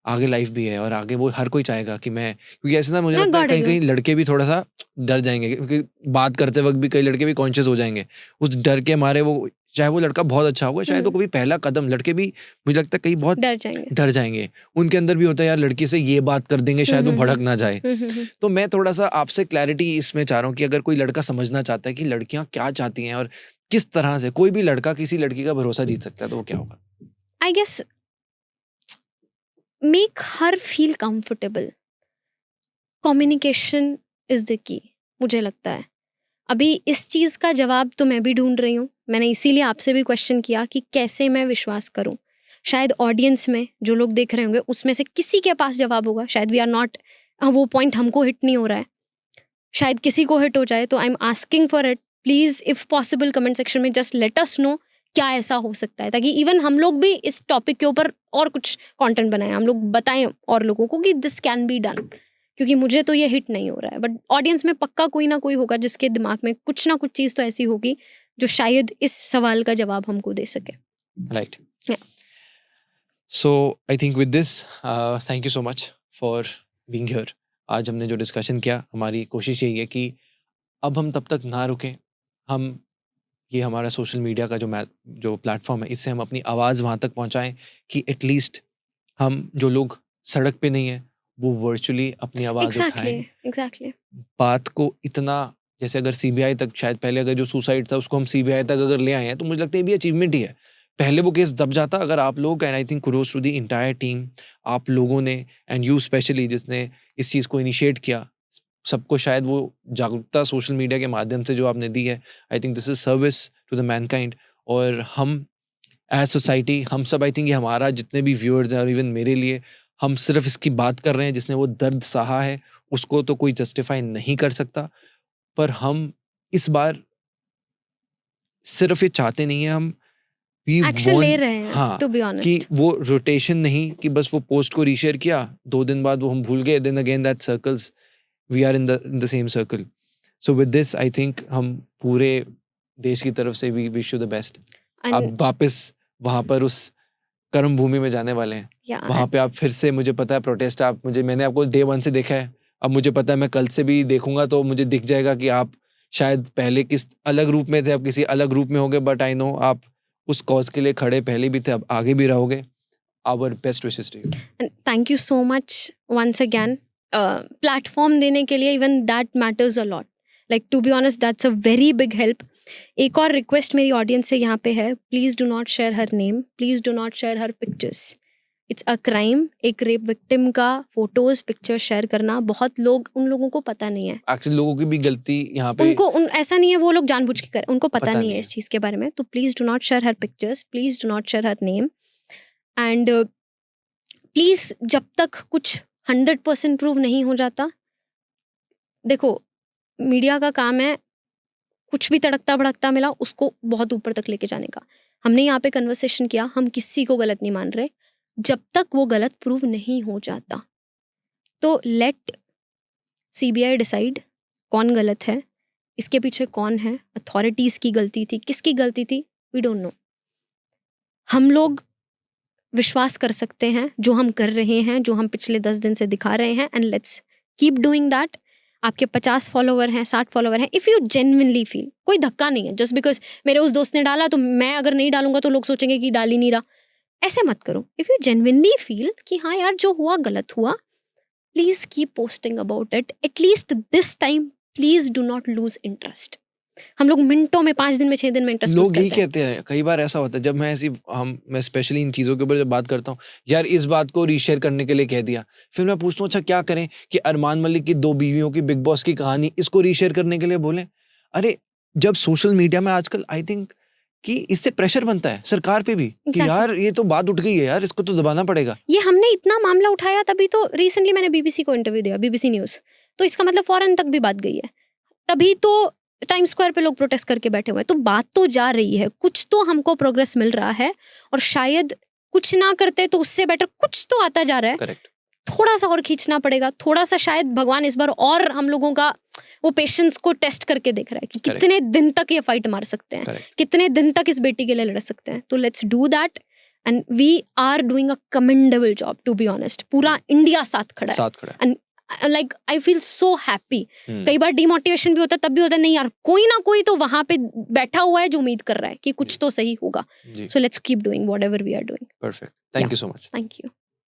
आगे लाइफ भी है और आगे वो हर कोई चाहेगा कि मैं, क्योंकि ऐसे ना मुझे हाँ, लगता है God कहीं I कहीं लड़के भी थोड़ा सा डर जाएंगे, क्योंकि बात करते वक्त भी कई लड़के भी कॉन्शियस हो जाएंगे उस डर के मारे। वो चाहे वो लड़का बहुत अच्छा होगा, शायद वो कभी पहला कदम, लड़के भी मुझे लगता है कहीं बहुत डर जाएंगे। उनके अंदर भी होता है यार लड़की से ये बात कर देंगे शायद वो भड़क ना जाए। तो मैं थोड़ा सा आपसे क्लैरिटी इसमें चाह रहा हूँ कि अगर कोई लड़का समझना चाहता है कि लड़कियां क्या चाहती हैं और किस तरह से कोई भी लड़का किसी लड़की का भरोसा जीत सकता है, तो वो क्या होगा? I guess make her feel comfortable. Communication is the key, मुझे लगता है। अभी इस चीज़ का जवाब तो मैं भी ढूंढ रही हूँ। मैंने इसीलिए आपसे भी क्वेश्चन किया कि कैसे मैं विश्वास करूँ। शायद ऑडियंस में जो लोग देख रहे होंगे उसमें से किसी के पास जवाब होगा। शायद वी आर नॉट, वो पॉइंट हमको हिट नहीं हो रहा है, शायद किसी को हिट हो जाए। तो I am asking for it, please if possible comment section में जस्ट लेट अस नो क्या ऐसा हो सकता है, ताकि इवन हम लोग भी इस टॉपिक के ऊपर और कुछ कंटेंट बनाएं, हम लोग बताएं और लोगों को कि दिस कैन बी डन। क्योंकि मुझे तो ये हिट नहीं हो रहा है, बट ऑडियंस में पक्का कोई ना कोई होगा जिसके दिमाग में कुछ ना कुछ चीज़ तो ऐसी होगी जो शायद इस सवाल का जवाब हमको दे सके। Right. Yeah. So I think with this thank you so much for being here. आज हमने जो डिस्कशन किया, हमारी कोशिश यही है कि अब हम तब तक ना रुकें, हम ये हमारा सोशल मीडिया का जो प्लेटफॉर्म है, इससे हम अपनी आवाज़ वहाँ तक पहुँचाएं कि एटलीस्ट हम जो लोग सड़क पे नहीं है वो वर्चुअली अपनी आवाज़ उठाएं। एग्जैक्टली। बात को इतना, जैसे अगर सीबीआई तक, शायद पहले अगर जो सुसाइड था उसको हम सीबीआई तक अगर ले आए हैं तो मुझे लगता है ये भी अचीवमेंट ही है। पहले वो केस दब जाता अगर आप लोग, and I think kudos to the entire team, आप लोगों ने एंड यू स्पेशली जिसने इस चीज़ को इनिशिएट किया, सबको शायद वो जागरूकता सोशल मीडिया के माध्यम से जो आपने दी है, I think this is service to the mankind. और हम एज सोसाइटी, हम सब, आई थिंक ये हमारा जितने भी व्यूअर्स हैं और इवन मेरे लिए, हम सिर्फ इसकी बात कर रहे हैं। जिसने वो दर्द सहा है उसको तो कोई जस्टिफाई नहीं कर सकता, पर हम इस बार सिर्फ ये चाहते नहीं है, हम एक्शन ले रहे हैं, हाँ, टू बी कि ऑनेस्ट। वो रोटेशन नहीं कि बस वो पोस्ट को रीशेयर किया, 2 दिन बाद वो हम भूल गए, then again that circles, we are in the same circle. So with this I think हम पूरे देश की तरफ से we wish you the best. आप वापस वहां पर उस कर्म भूमि में जाने वाले हैं, वहां पे आप फिर से, मुझे पता है प्रोटेस्ट, मैंने आपको डे 1 से देखा है, अब मुझे पता है मैं कल से भी देखूंगा तो मुझे दिख जाएगा कि आप शायद पहले किस अलग रूप में थे, अब किसी अलग रूप में होगे, बट आई नो आप उस कॉज के लिए खड़े पहले भी थे, अब आगे भी रहोगे. Our best wishes to you. And thank you so much once again. Platform देने के लिए even that matters a lot. Like to be honest, that's a very big help. एक और request मेरी audience से यहाँ पे है, please do not share her name, please do not share her pictures. It's a crime. एक rape victim का photos, pictures share करना, बहुत लोग, उन लोगों को पता नहीं है. Actually लोगों की भी गलती यहाँ पे, ऐसा नहीं है वो लोग जानबूझ के कर, उनको पता नहीं है नहीं इस चीज़ के बारे में. तो please do not share her pictures, please do not share her name. And please जब तक कुछ 100% प्रूव नहीं हो जाता, देखो मीडिया का काम है कुछ भी तड़कता भड़कता मिला उसको बहुत ऊपर तक लेके जाने का. हमने यहाँ पे कन्वर्सेशन किया, हम किसी को गलत नहीं मान रहे जब तक वो गलत प्रूव नहीं हो जाता. तो लेट CBI डिसाइड कौन गलत है, इसके पीछे कौन है, अथॉरिटीज़ की गलती थी, किसकी गलती थी, वी डोंट नो. हम लोग विश्वास कर सकते हैं जो हम कर रहे हैं, जो हम पिछले 10 दिन से दिखा रहे हैं, and let's keep doing that. आपके 50 फॉलोवर हैं, 60 फॉलोवर हैं, इफ़ यू जेन्युइनली फील, कोई धक्का नहीं है जस्ट बिकॉज मेरे उस दोस्त ने डाला तो मैं अगर नहीं डालूंगा तो लोग सोचेंगे कि डाल ही नहीं रहा. ऐसे मत करो. इफ़ यू जेन्युइनली फील कि हाँ यार जो हुआ गलत हुआ, please keep posting about it. At least this time please do not lose interest. हम लोग मिनटों में, 5 दिन में, 6 दिन में इंटरेस्ट लोग यही कहते हैं. कई बार ऐसा होता है जब मैं स्पेशली इन चीज़ों के ऊपर जब बात करता हूँ, यार इस बात को रीशेयर करने के लिए कह दिया, फिर मैं पूछता हूँ अच्छा क्या करें कि अरमान मलिक की 2 बीवियों की बिग बॉस की कहानी इसको रीशेयर करने के लिए बोलें. अरे जब सोशल मीडिया में आजकल आई थिंक कि इससे प्रेशर बनता है सरकार पे भी कि यार ये तो बात उठ गई है यार, इसको तो दबाना पड़ेगा. ये हमने इतना मामला उठाया तभी तो रिसेंटली मैंने BBC को इंटरव्यू दिया, BBC न्यूज़, तो इसका मतलब फॉरेन तक भी बात गई है. तभी तो टाइम स्क्वायर पे लोग प्रोटेस्ट करके बैठे हुए हैं. तो बात तो जा रही है, कुछ तो हमको प्रोग्रेस मिल रहा है, और शायद कुछ ना करते तो उससे बेटर कुछ तो आता जा रहा है. करेक्ट. थोड़ा सा और खींचना पड़ेगा, थोड़ा सा शायद भगवान इस बार और हम लोगों का वो पेशेंस को टेस्ट करके देख रहा है कि कितने दिन तक ये फाइट मार सकते हैं, कितने दिन तक इस बेटी के लिए लड़ सकते हैं. तो let's do that, and we are doing a commendable job to be honest. पूरा इंडिया साथ खड़ा है, and like I feel so happy. कई बार डिमोटिवेशन भी होता है, तब भी होता है नहीं यार कोई ना कोई तो वहां पे बैठा हुआ है जो उम्मीद कर रहा है कि कुछ तो सही होगा. So let's keep doing whatever we are doing. Perfect. Thank you so much. Thank you.